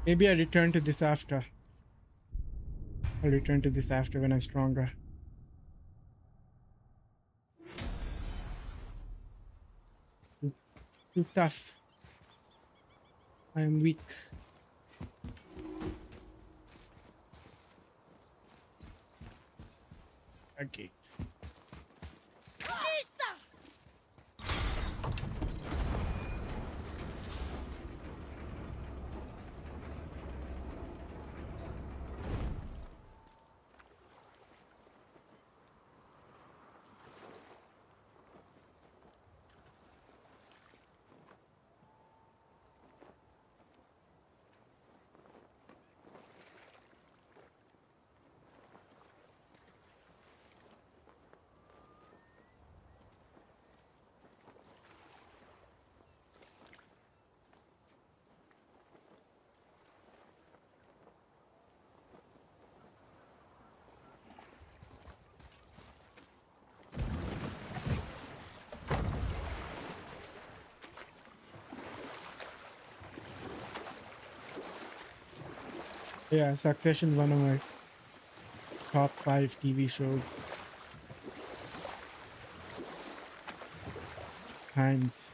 Maybe I'll return to this after. I'll return to this after when I'm stronger. Too tough. I am weak. A gate. Yeah, Succession, one of my top 5 TV shows. Times.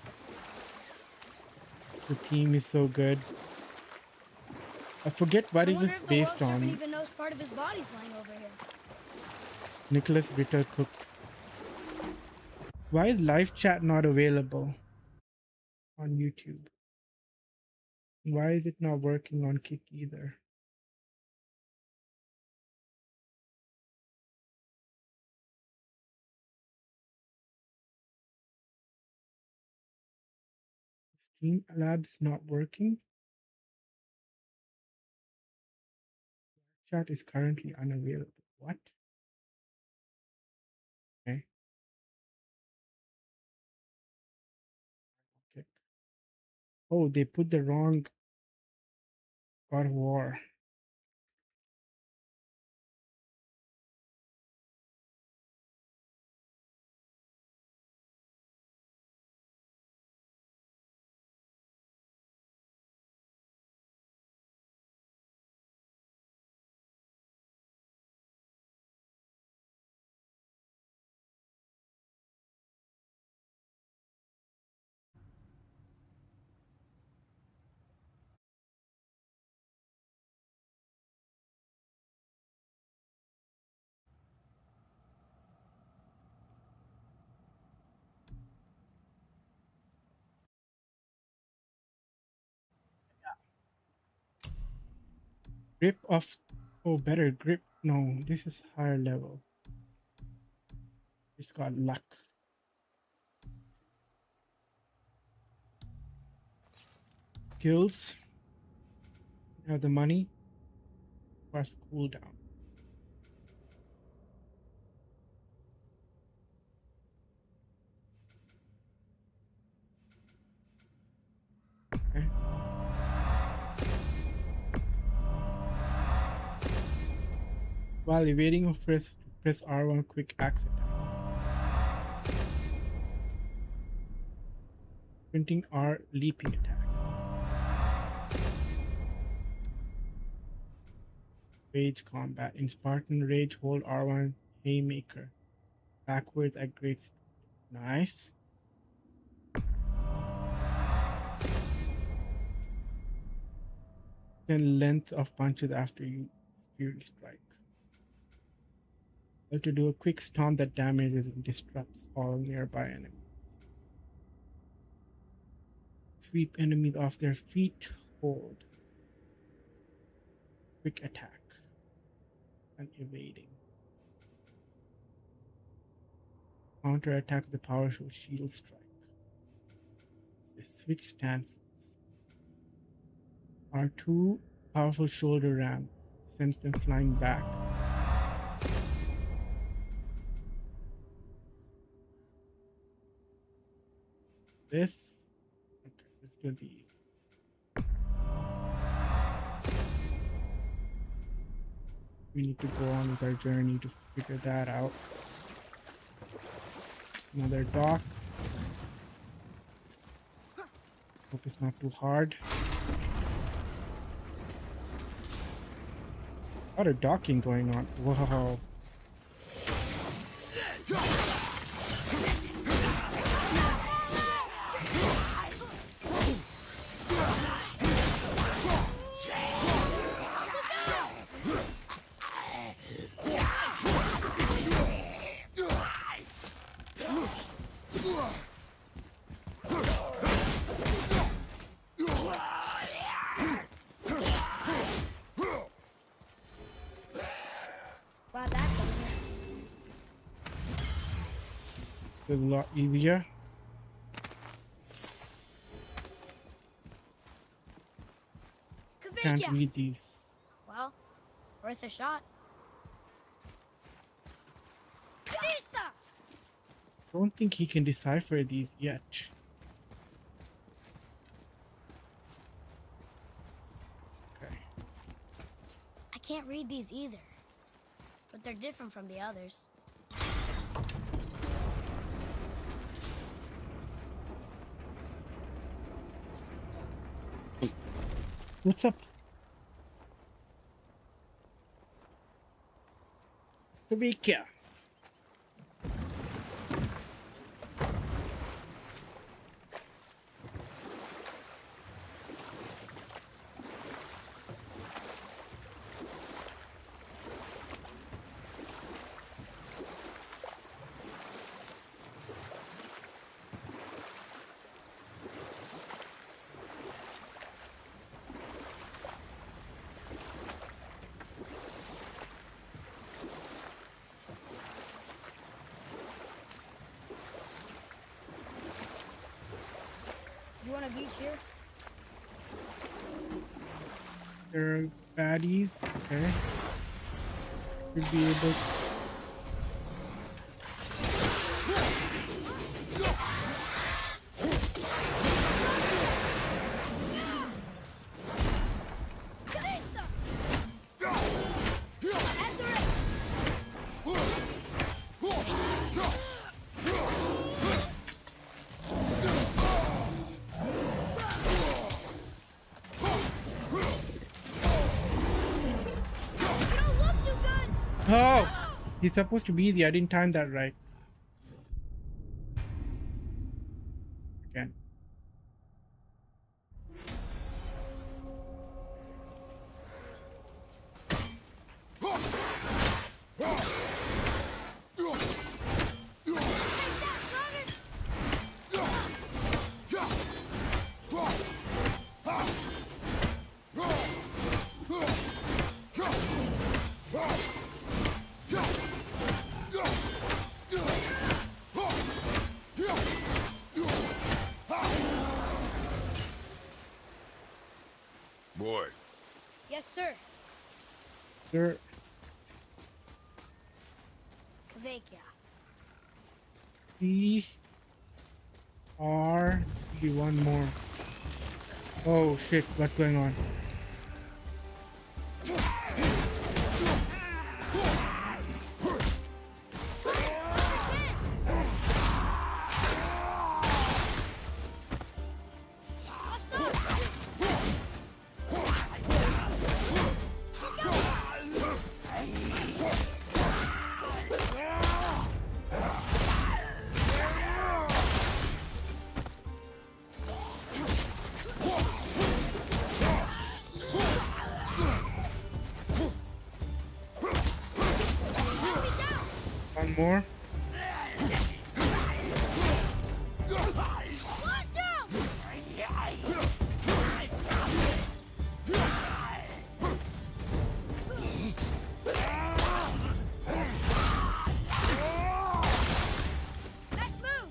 The theme is so good. I forget what I it wonder was if the based whale serpent on. even knows part of his body's lying over here. Nicholas Bitter cooked. Why is live chat not available on YouTube? Why is it not working on Kick either? Streamlabs not working. Chat is currently unavailable. What? Okay. Okay. Oh, they put the wrong God of War. Grip of. Oh, better grip. No, this is higher level. It's got luck. Skills. Have the money. Plus cooldown. Okay. While evading or press R1 quick axe attack. Sprinting R leaping attack. Rage combat. In Spartan Rage, hold R1 Haymaker. Backwards at great speed. Nice. Then length of punches after you Fury Strike. Well, to do a quick stomp that damages and disrupts all nearby enemies. Sweep enemies off their feet. Hold. Quick attack. And evading. Counter attack with the powerful shield strike. Switch stances. R2 powerful shoulder ram sends them flying back. This. Okay, let's do these. We need to go on with our journey to figure that out. Another dock. Hope it's not too hard. A lot of docking going on. Whoa. a lot easier. Can't Kavika! read these. Well, worth a shot. Vista! Don't think he can decipher these yet. Okay. I can't read these either, but they're different from the others. What's up? Kavika. You want a beach here? There are baddies. Okay. Should be able. Vista! Enter it! You don't look too good! Oh! He's supposed to be easy. I didn't time that right. Again. Boy, Yes, sir. There. Kvekia. C R. Be one more. Oh shit! What's going on? One more. Watch out! Let's move!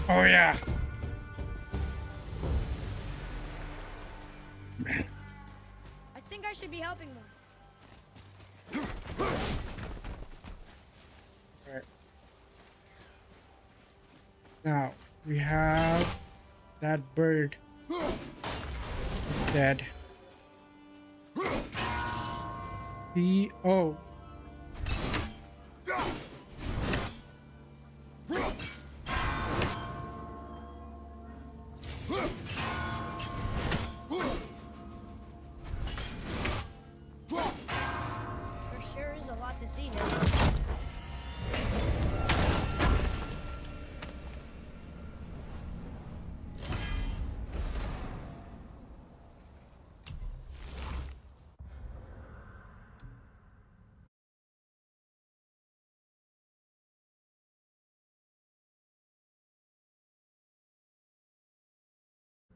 Oh yeah. I think I should be helping them. Right. Now we have that bird dead. The oh. There sure is a lot to see here.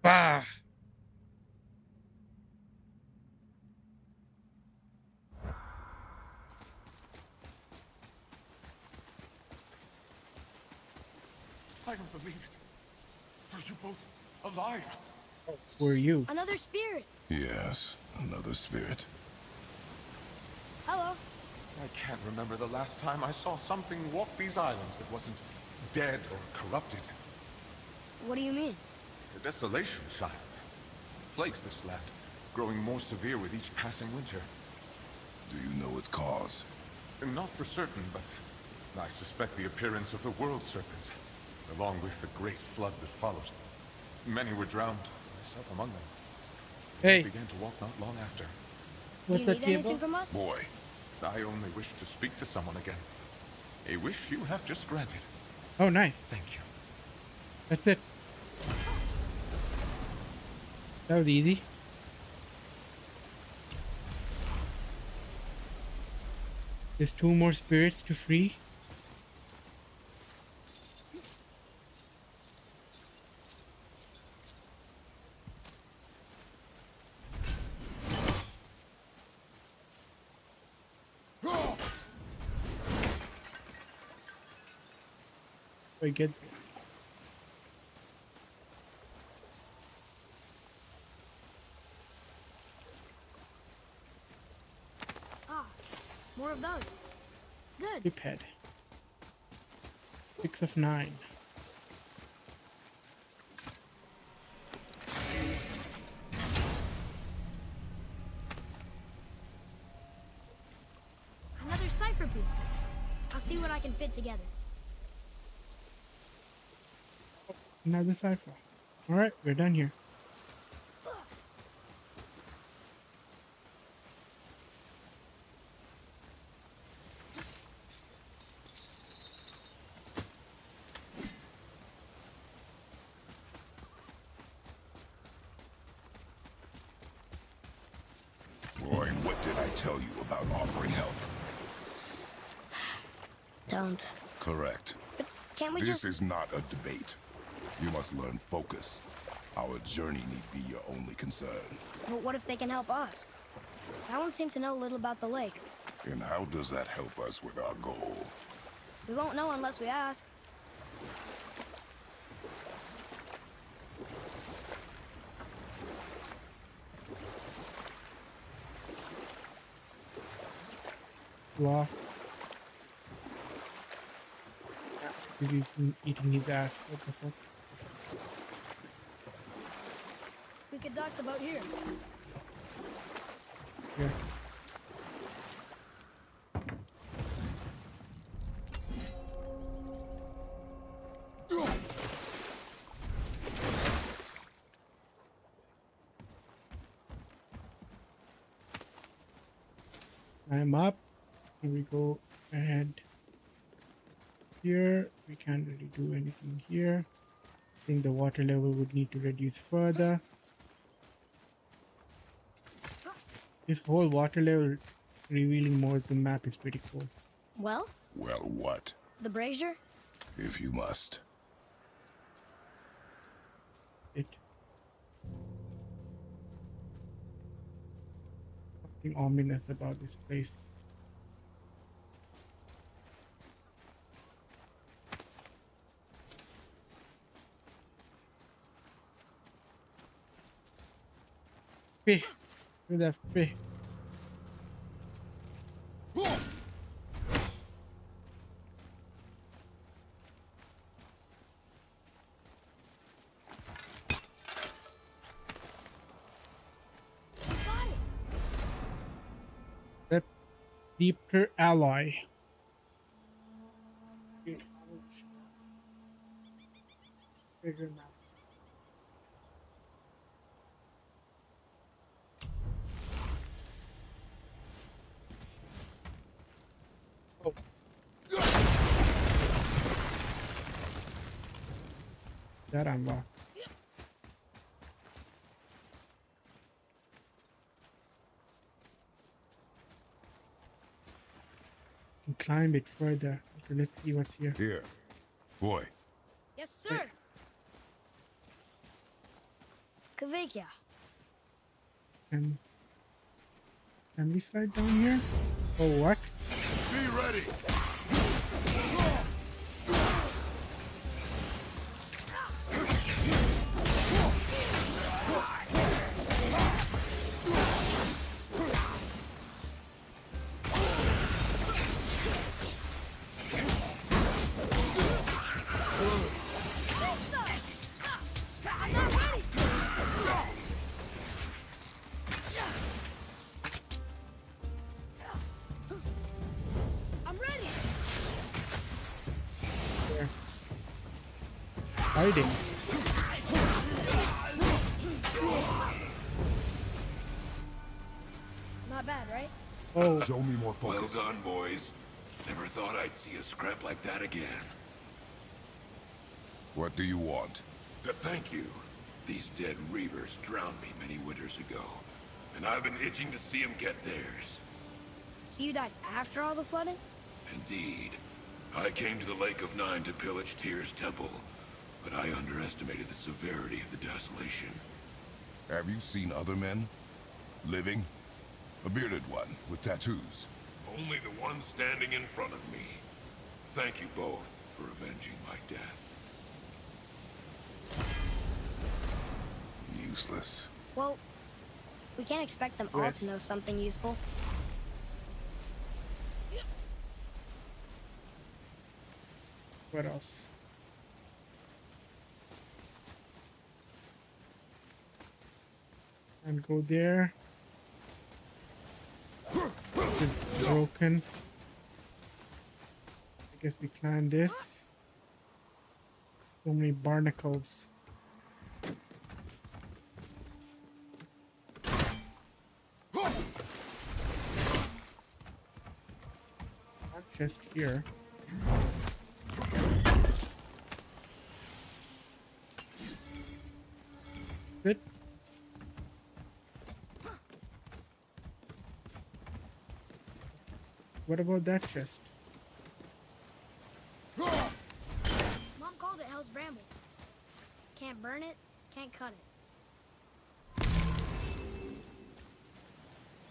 Ah. I don't believe it. Are you both alive? Who are you? Another spirit. Yes, another spirit. Hello. I can't remember the last time I saw something walk these islands that wasn't dead or corrupted. What do you mean? The desolation, child. Plagues this land, growing more severe with each passing winter. Do you know its cause? Not for certain, but I suspect the appearance of the World Serpent, along with the great flood that followed. Many were drowned, myself among them. Hey. I began to walk not long after. What's do you that need anything cable? from us? Boy, I only wish to speak to someone again. A wish you have just granted. Oh, nice. Thank you. That's it. That was easy. There's 2 more spirits to free. I get Ah, more of those. Good. Hip head. 6 of 9. Another cipher piece. I'll see what I can fit together. Another cipher. Alright, we're done here. Boy, what did I tell you about offering help? Don't. Correct. Can't we This just... is not a debate. You must learn focus. Our journey need be your only concern. But what if they can help us? That one seemed to know little about the lake. And how does that help us with our goal? We won't know unless we ask. Wow. He's eating his ass. What the fuck? We could dock the boat here. Here. I'm up. Here we go ahead. Here we can't really do anything here. I think the water level would need to reduce further. This whole water level revealing more of the map is pretty cool. Well, Well, what? the brazier? If you must. It. Something ominous about this place. Fish. Look at that fish. Got it. That deeper alloy. Bigger map. Oh. That unlocked. Can climb it further. Okay, let's see what's here. Here. Boy, Yes, sir. Kveikja. Can we slide down here? Oh, what? Be ready! I'm not ready. I'm ready. There. Hiding. Not bad, right? Oh, Show me more Well focus. done, boys. Never thought I'd see a scrap like that again. What do you want? To thank you. These dead reavers drowned me many winters ago, and I've been itching to see them get theirs. So you died after all the flooding? Indeed. I came to the Lake of Nine to pillage Tyr's temple, but I underestimated the severity of the desolation. Have you seen other men? Living? A bearded one with tattoos. Only the one standing in front of me. Thank you both for avenging my death. Useless. Well, we can't expect them all Yes. to know something useful. what else? And go there. It's broken. I guess we climb this. So many barnacles. Not just here. Good. What about that chest? Mom called it Hell's Bramble. Can't burn it, can't cut it.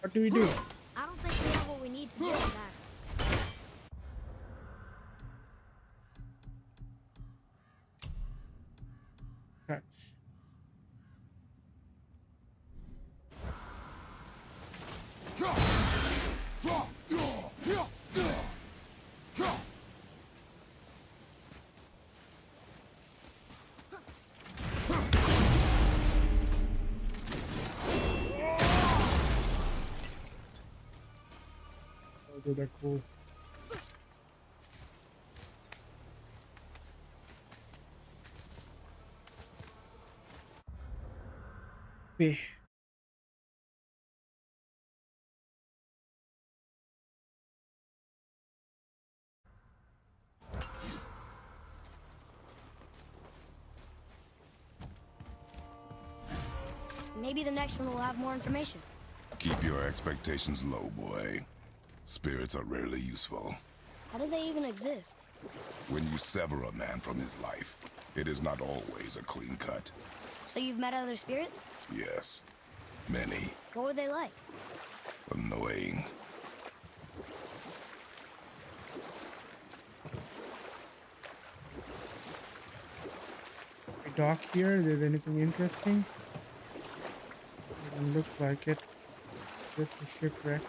What do we do? I don't think we have what we need to deal with that. Touch. Oh, dude, they're cool. Okay. Maybe the next one will have more information. Keep your expectations low, boy. Spirits are rarely useful. How do they even exist? When you sever a man from his life, it is not always a clean cut. So you've met other spirits? Yes. Many. What were they like? Annoying. We dock here. Is there anything interesting? Doesn't look like it. Just a shipwreck.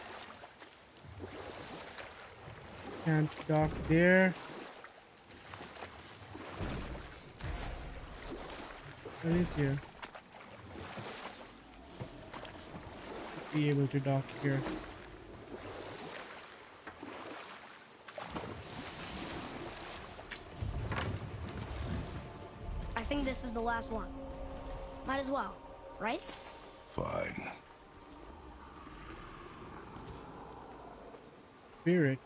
Can't dock there. What is here? Should be able to dock here. I think this is the last one. Might as well, right? Fine. Spirit.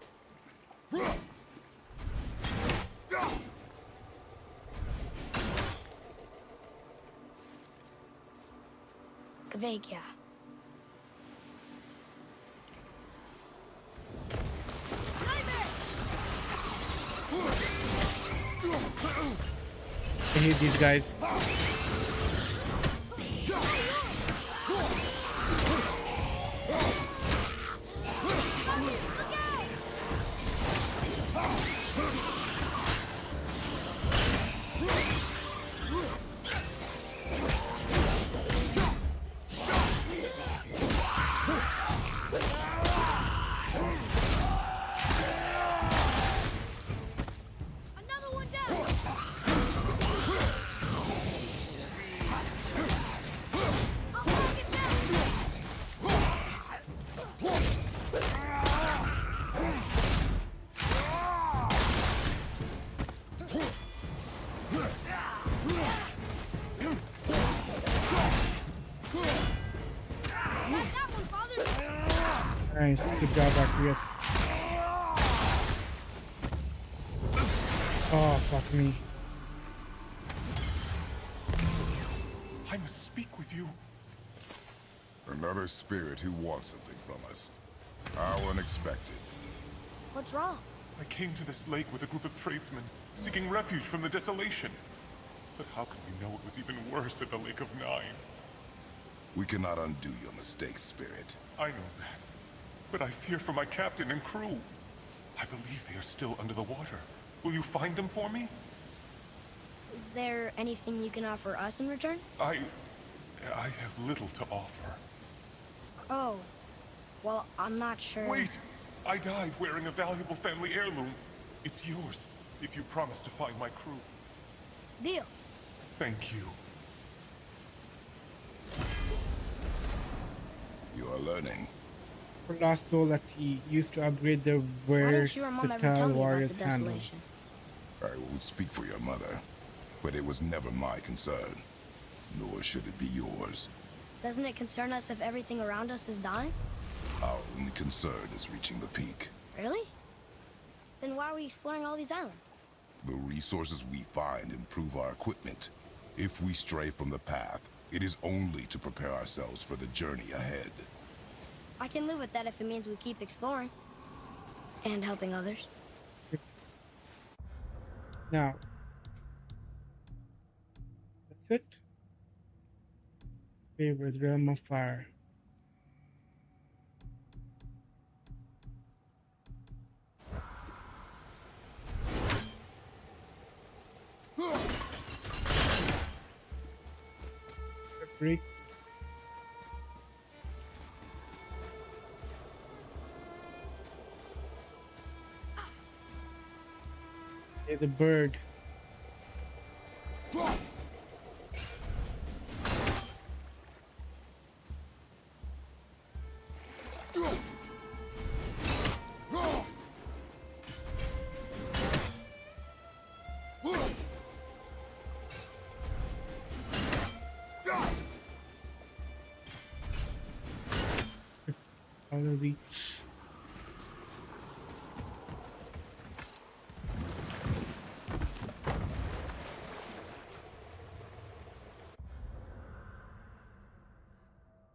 Kveikja. I hate these guys. Nice. Good job, Aquarius. Oh, fuck me. I must speak with you. Another spirit who wants something from us. How unexpected. What's wrong? I came to this lake with a group of tradesmen, seeking refuge from the desolation. But how could we know it was even worse at the Lake of Nine? We cannot undo your mistakes, Spirit. I know that. But I fear for my captain and crew. I believe they are still under the water. Will you find them for me? Is there anything you can offer us in return? I have little to offer. Oh. Well, I'm not sure. Wait! I died wearing a valuable family heirloom. It's yours, if you promise to find my crew. Deal. Thank you. You are learning. For Lost Soul, let's see. Used to upgrade the Why didn't your mom ever tell versatile me about warrior's the handle. desolation? I won't speak for your mother, but it was never my concern. Nor should it be yours. Doesn't it concern us if everything around us is dying? Our only concern is reaching the peak. Really? Then why are we exploring all these islands? The resources we find improve our equipment. If we stray from the path, it is only to prepare ourselves for the journey ahead. I can live with that if it means we keep exploring. And helping others. Now. That's it. Favorite Realm of Fire. Break. Hey, the bird. It's out of reach.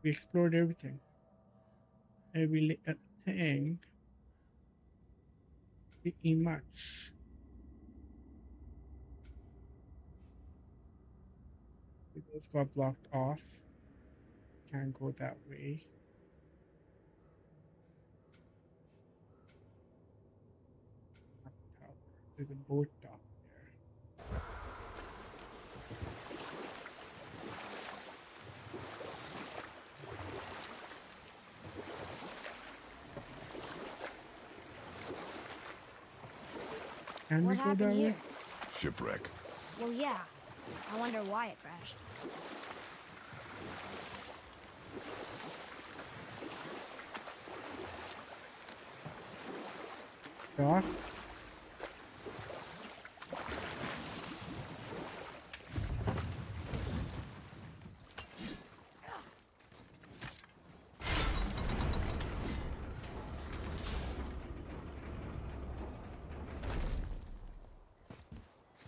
We explored everything. Every thing. Pretty much. Those got blocked off. Can't go that way. There's a boat dock there. Can we What go happened that way? here? Shipwreck. Well, yeah. I wonder why it crashed. Dock?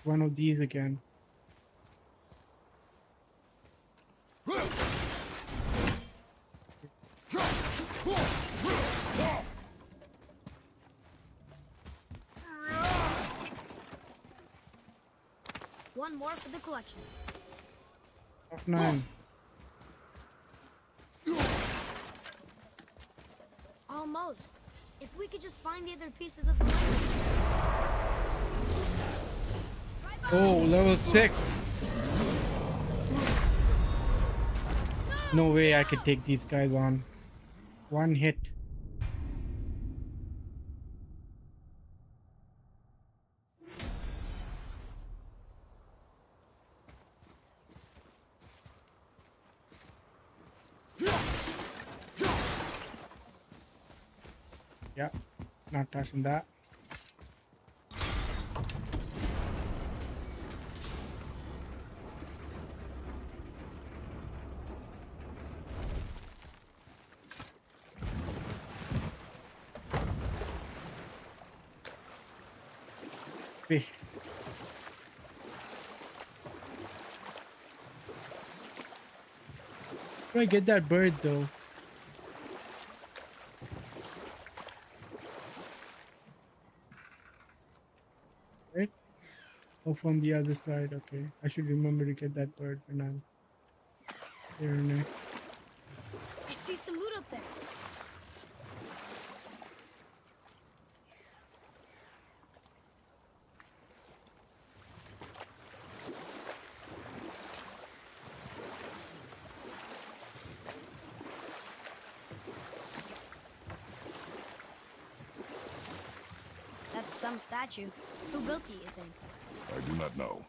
One of these again. One more for the collection. Of 9. Almost. If we could just find the other pieces of the puzzle. Oh, level 6. No way I could take these guys on. One hit. Yeah, not touching that. Fish. How do I get that bird though? Right? Oh, from the other side. Okay. I should remember to get that bird when I'm there next. I see some loot up there. That's some statue. Who built it, you think? I do not know.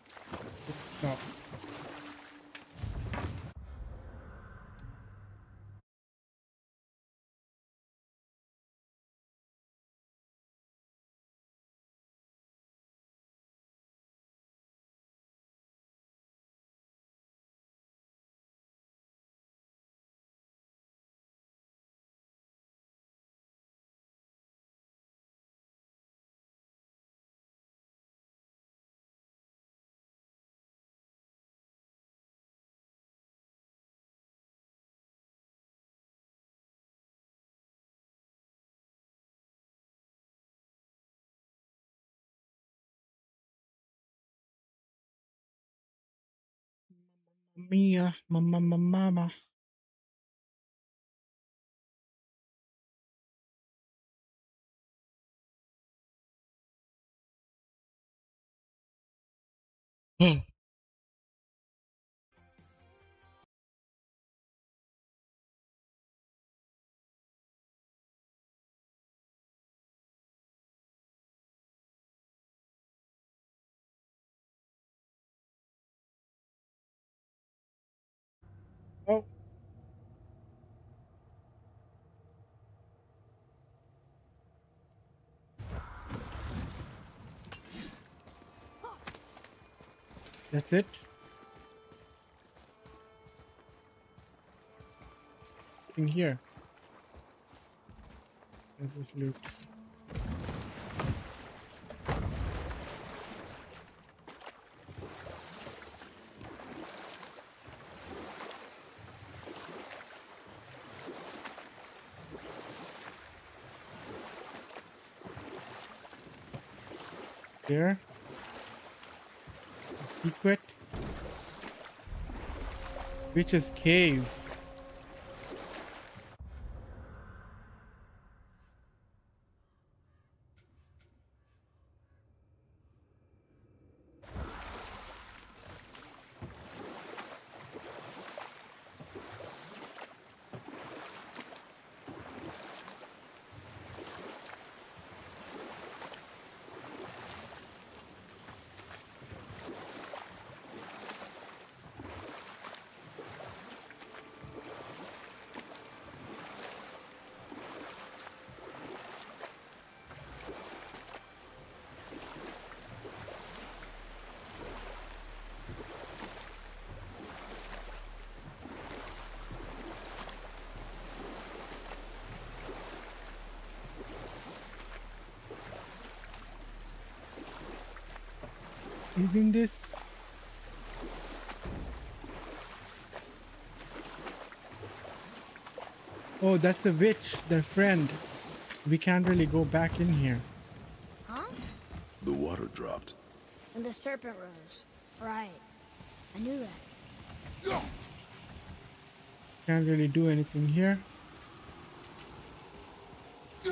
No. Mia, mama. Oh, that's it. In here. There's this loot. There. A secret. Witch's cave. Isn't this? Oh, that's the witch, the friend. We can't really go back in here. Huh? The water dropped. And the serpent rose. Right. I knew that. Can't really do anything here. I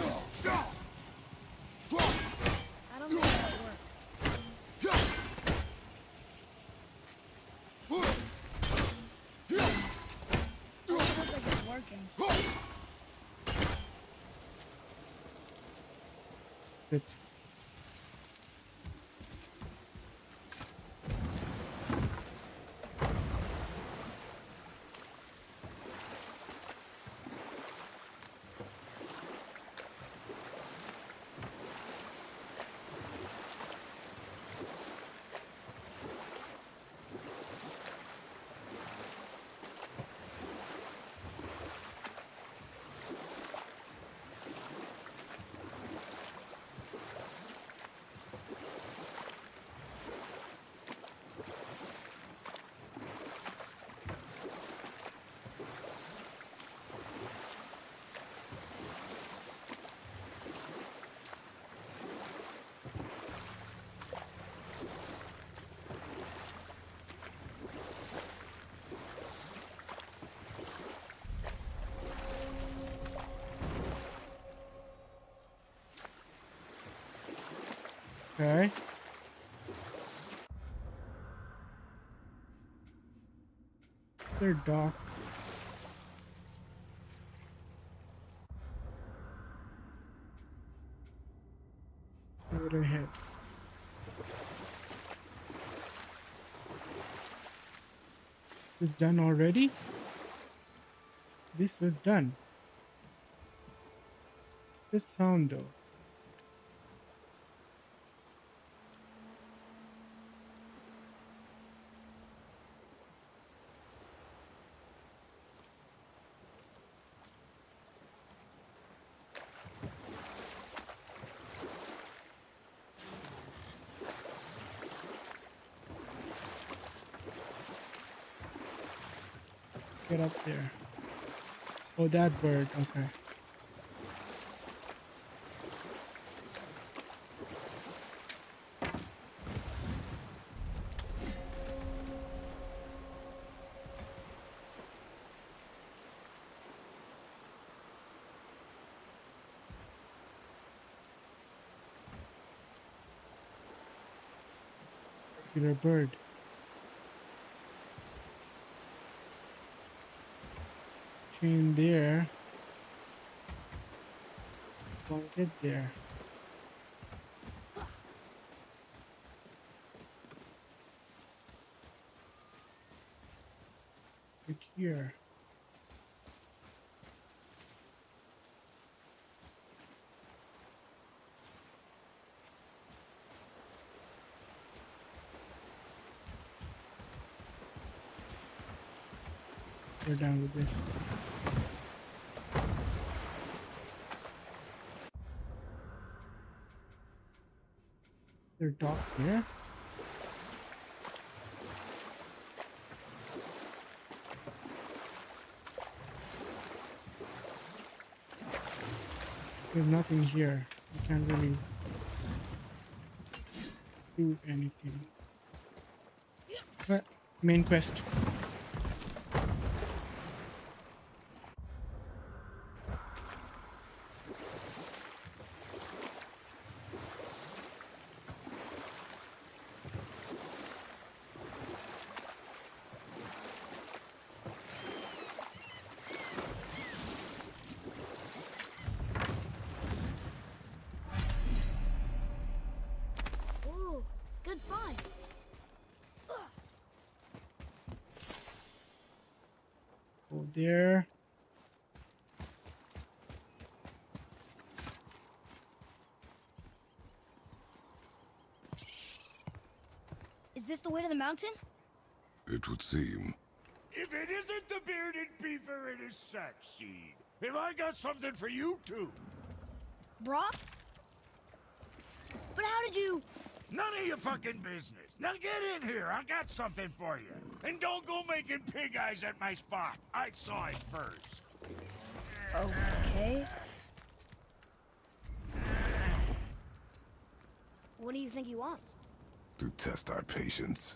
don't think that'll work. Doesn't look like it's working. Good. Okay. Third dock. Straight ahead. This done already? This was done. Good sound though. Get up there. Oh, that bird. Okay. Regular bird. Chain there. Won't get there. Right here. We're down with this. Their dock here. There's nothing here. You can't really do anything. But main quest. Ooh, good find. Go there. Is this the way to the mountain? It would seem. If it isn't the bearded beaver, it is Sackseed. Have I got something for you too? Brock? But how did you... None of your fucking business. Now get in here. I got something for you. And don't go making pig eyes at my spot. I saw it first. Okay. What do you think he wants? To test our patience.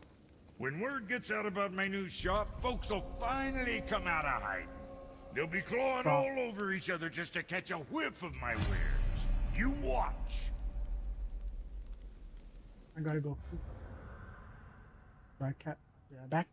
When word gets out about my new shop, folks will finally come out of hiding. They'll be clawing all over each other just to catch a whiff of my wares. You watch. I gotta go. Back at back.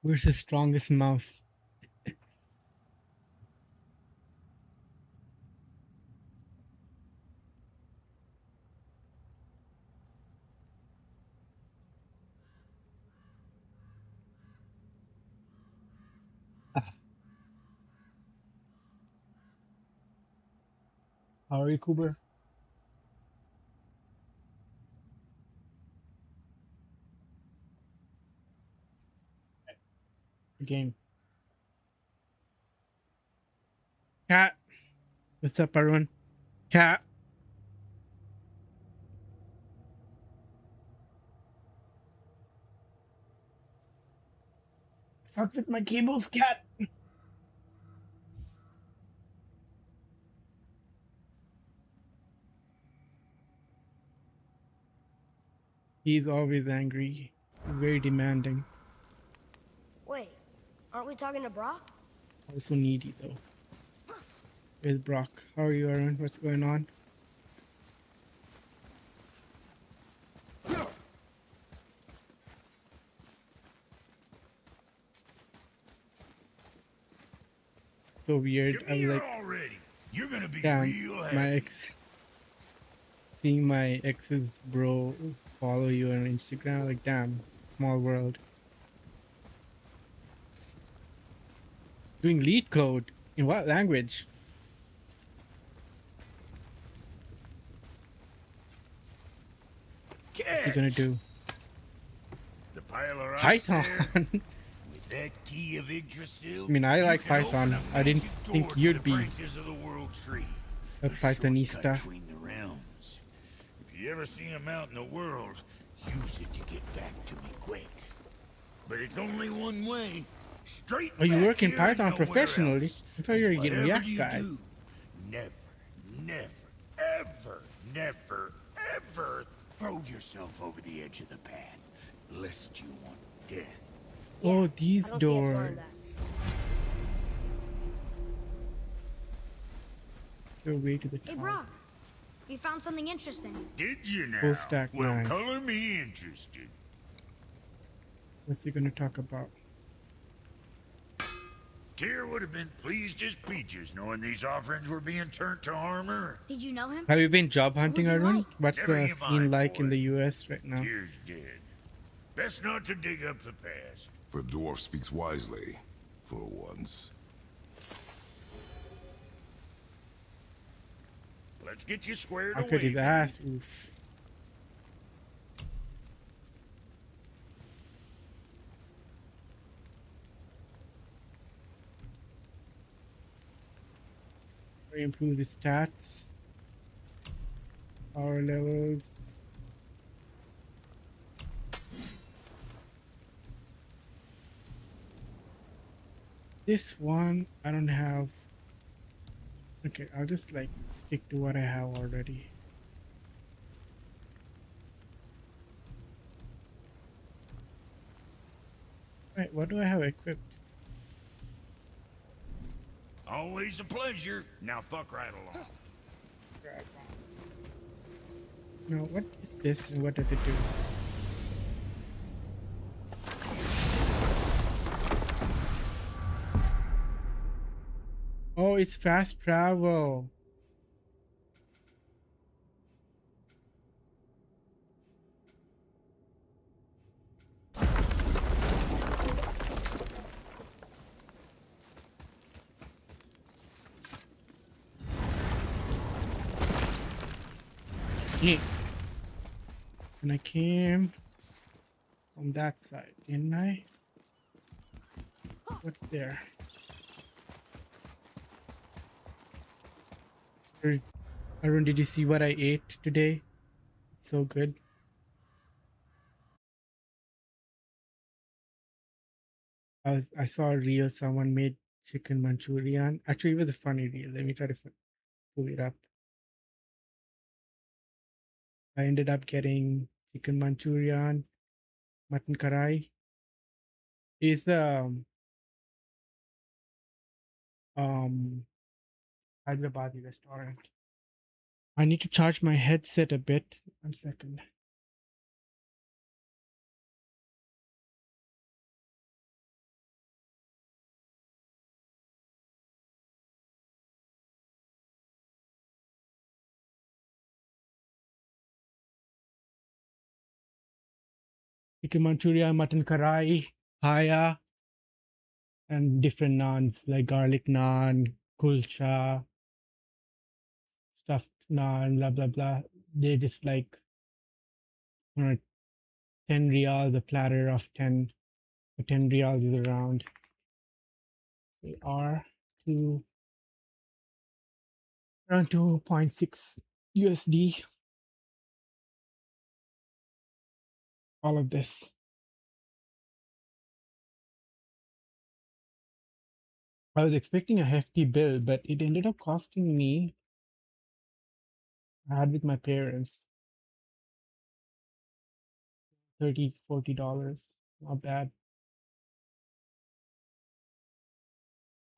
Where's the strongest mouse? How are you, Cooper? Game. Cat. What's up, everyone? Cat. Fuck with my cables, cat. He's always angry. Very demanding. Wait, aren't we talking to Brock? Also needy though. Where's Brock? How are you, Aaron? What's going on? So weird. Come I was here like, already. You're gonna be damn, real happy. my ex. Seeing my ex's bro follow you on Instagram, like, damn, small world. Doing lead code in what language? What's he gonna do? The pile of rocks Python. there, with that key of Yggdrasil, I mean, I you like can Python. open a I didn't magic think door to you'd the be branches of the world tree. a Pythonista. Shortcut between the realms. If you ever see a mount in the world, use it to get back to me quick. But it's only one way. Straight Oh, you back work in here Python and nowhere professionally? else. I thought you were getting Whatever React you guy. do, never, never, ever throw yourself over the edge of the path, lest you want death. Oh, these I don't see us going doors. Your way to the Hey, top. Brock, you found something interesting. Did you now? Full stack Well, nice. color me interested. What's he gonna talk about? Tyr would have been pleased as peaches knowing these offerings were being turned to armor. Did you know him? Have you been job hunting, Who's he Arun? like? What's Never the you scene mind, like in boy. the US right now? Tyr's dead. Best not to dig up the past. The dwarf speaks wisely, for once. Let's get you squared Look away. at his dude. ass. Oof. Improve the stats, power levels. This one I don't have. Okay, I'll just like stick to what I have already. Right, what do I have equipped? Always a pleasure. Now fuck right along. No, what is this and what does it do? Oh, it's fast travel. Yeah. And I came from that side, didn't I? What's there? Arun, did you see what I ate today? It's so good. I saw a reel someone made chicken Manchurian. Actually, it was a funny reel. Let me try to pull it up. I ended up getting chicken Manchurian, mutton karai. Is Hyderabadi restaurant. I need to charge my headset a bit. 1 second. chicken manchuria, mutton karai, paya, and different naans like garlic naan, kulcha, stuffed naan, blah blah blah. They're just like 10 riyals, a platter of 10. So 10 riyals is around. They are to around 2.6 USD. All of this. I was expecting a hefty bill, but it ended up costing me. I had with my parents $30-40. Not bad.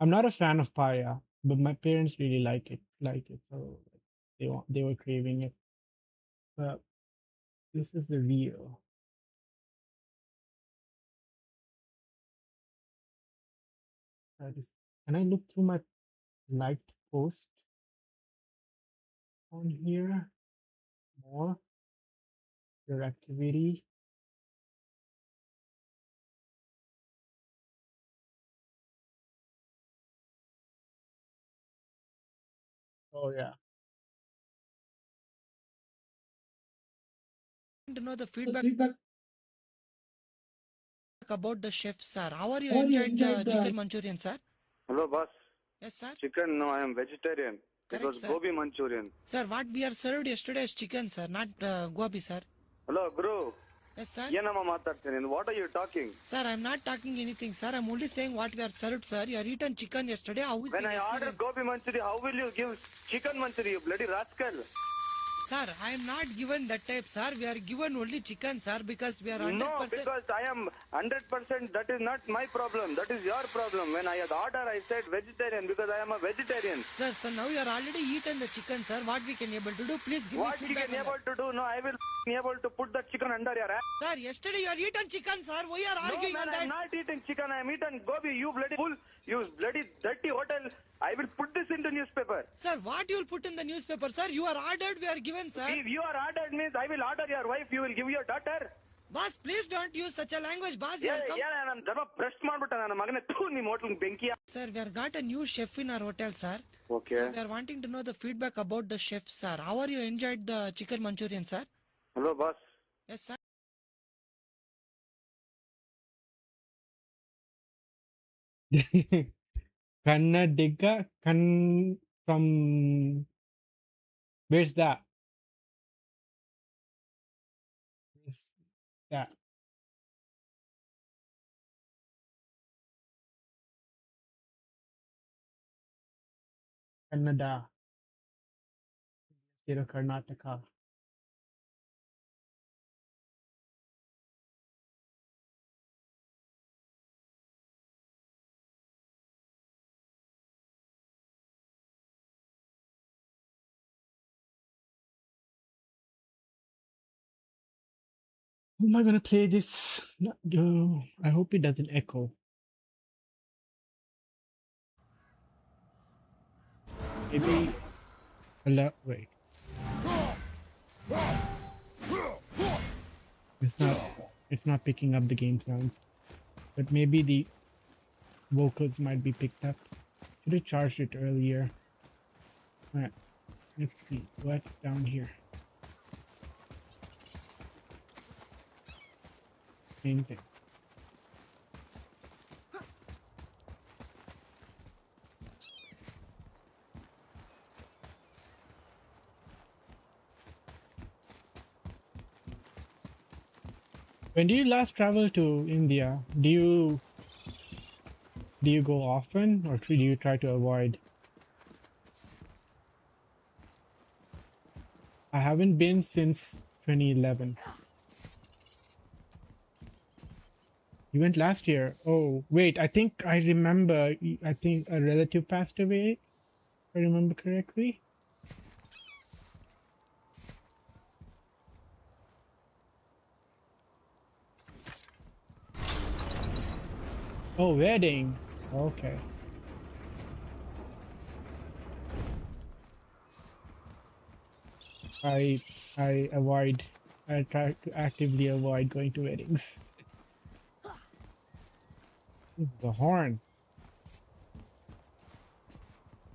I'm not a fan of paya, but my parents really like it. So they were craving it. But this is the real. Can I look through my liked post on here? More your activity. Oh yeah. To know the feedback about the chef, sir. How are you enjoyed the chicken Manchurian, sir? Hello, boss. Yes, sir. Chicken? No, I am vegetarian. Correct, it was sir. gobi Manchurian. Sir, what we are served yesterday is chicken, sir, not gobi, sir. Hello, bro. Yes, sir. What are you talking? Sir, I'm not talking anything, sir. I'm only saying what we are served, sir. You are eaten chicken yesterday. How is When the I order experience? gobi Manchurian, how will you give chicken Manchurian, you bloody rascal? Sir, I am not given that type, sir. We are given only chicken, sir, because we are 100%. No, because I am 100%. That is not my problem. That is your problem. When I had order, I said vegetarian because I am a vegetarian. Sir, so now you are already eaten the chicken, sir. What we can able to do? Please give What me chicken feedback on able to do? No, I will be able to put that chicken under your ass. that. Sir, yesterday you are eaten chicken, sir. Why you are No, arguing man, on I'm that? not eating chicken. I'm eating gobi. You bloody fool. You bloody dirty hotel. I will put this into newspaper. Sir, what you will put in the newspaper, sir? You are ordered, we are given, sir. If you are ordered means I will order your wife. You will give your daughter. Boss, please don't use such a language, boss. You Yeah, are ನಾನು ದಮ press ಮಾಡ್ಬಿಟ್ಟೆ ನನ್ನ ಮಗನೇ ಥೂ ನಿಮ್ಮ ಹೋಟ್ಲಿಗೆ ಬೆಂಕಿ. Sir, we have got a new chef in our hotel, sir. Okay. So we are wanting to know the feedback about the chef, sir. How are you enjoyed the chicken Manchurian, sir? Hello, boss. Yes, sir. Kannadiga from where's that? Where's that? Kannada. State of Karnataka. How am I gonna play this? No, I hope it doesn't echo. Maybe. Wait. It's not picking up the game sounds. But maybe the vocals might be picked up. Should have charged it earlier. Alright. Let's see what's down here. Same thing. When did you last travel to India? Do you go often, or do you try to avoid? I haven't been since 2011. You went last year. Oh, wait, I think I remember. I think a relative passed away, if I remember correctly. Oh, wedding. Okay. I avoid I try to actively avoid going to weddings. Ooh, the horn.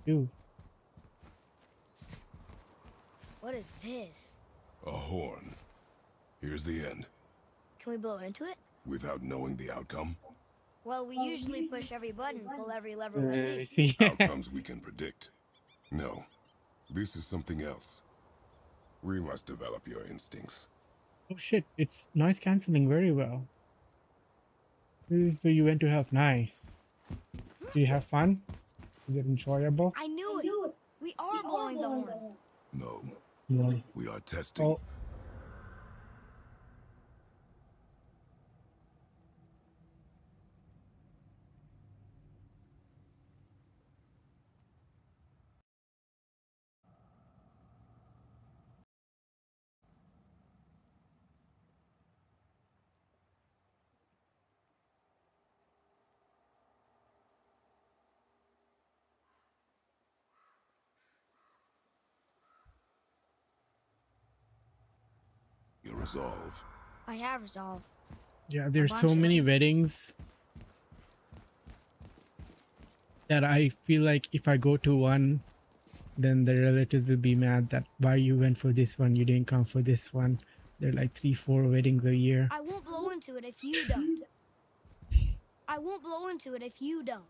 Dude. What is this? A horn. Here's the end. Can we blow into it? Without knowing the outcome, Well, we usually push every button, pull every lever we see. See. outcomes we can predict. No, this is something else. We must develop your instincts. Oh shit, it's noise cancelling very well. So you went to have nice. Do you have fun? Is it enjoyable? I knew it. We are blowing the horn. No, No. we are testing. Oh. Your resolve. I have resolve. Yeah, there's bunch so of many them. weddings that I feel like if I go to one, then the relatives will be mad that why you went for this one, you didn't come for this one. There are like 3-4 weddings a year. I won't blow into it if you don't. I won't blow into it if you don't.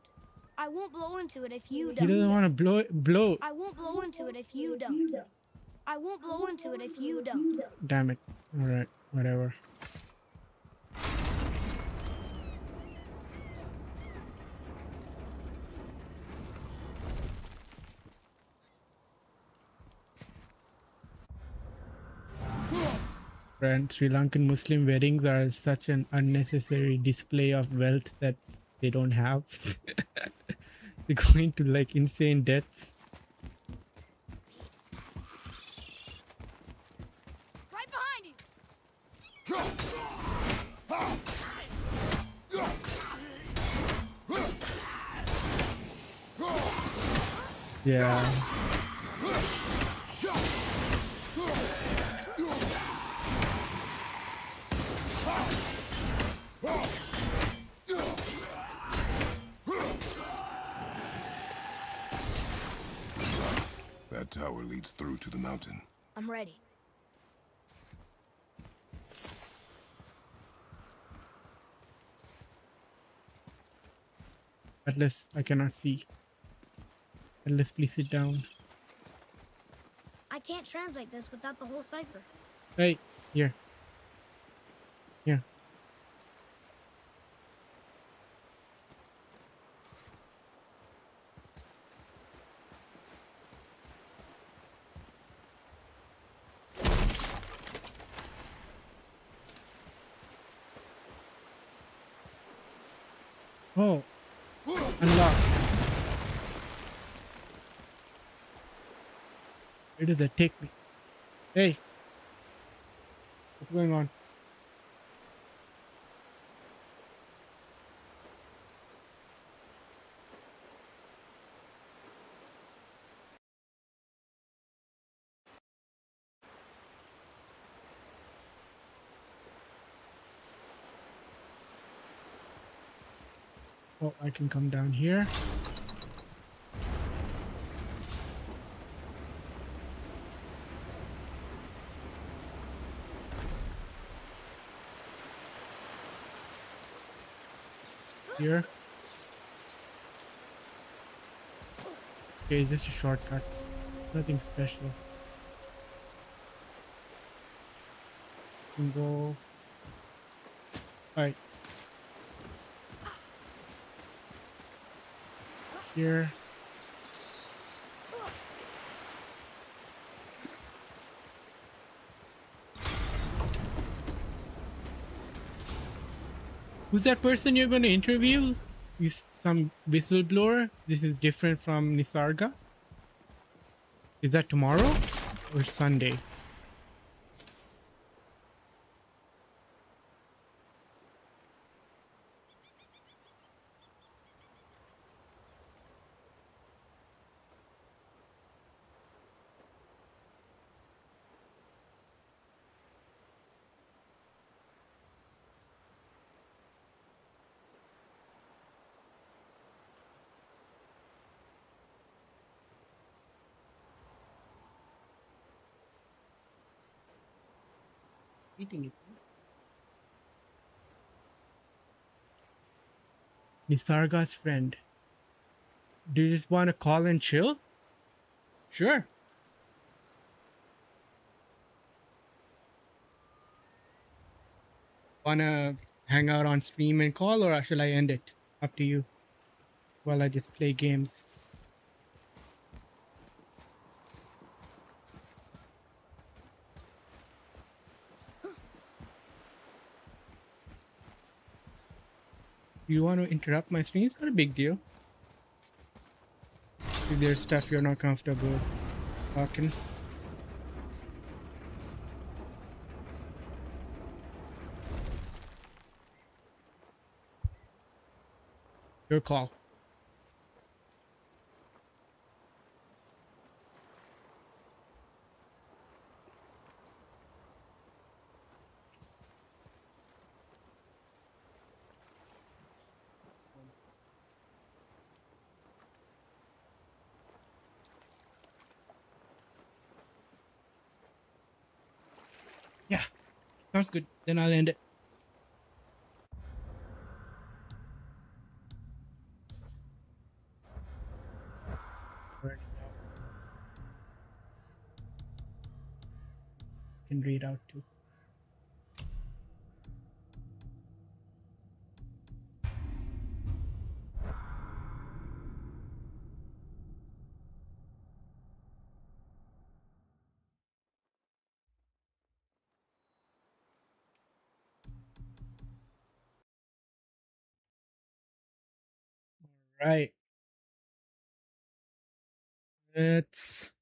I won't blow into it if you He doesn't don't. want to blow. I won't blow into it if you don't. I won't blow into it if you don't. Damn it. All right, whatever. And Sri Lankan Muslim weddings are such an unnecessary display of wealth that they don't have. They're going to like insane debts. Right behind you. Yeah. That tower leads through to the mountain. I'm ready. Atlas, I cannot see. Atlas, please sit down. I can't translate this without the whole cipher. Hey, here. Here. Oh, unlock. Where does that take me? Hey, what's going on? Oh, I can come down here. Here. Okay, is this a shortcut? Nothing special. Can go. Alright. Here. Who's that person you're going to interview? Is some whistleblower? This is different from Nisarga? Is that tomorrow or Sunday? eating it. Nisarga's friend. Do you just want to call and chill? Sure. Wanna hang out on stream and call, or shall I end it? Up to you. While I just play games. You want to interrupt my stream? It's not a big deal. If there's stuff you're not comfortable talking. Your call. Yeah, sounds good. Then I'll end it. Can read out too. Right. Let's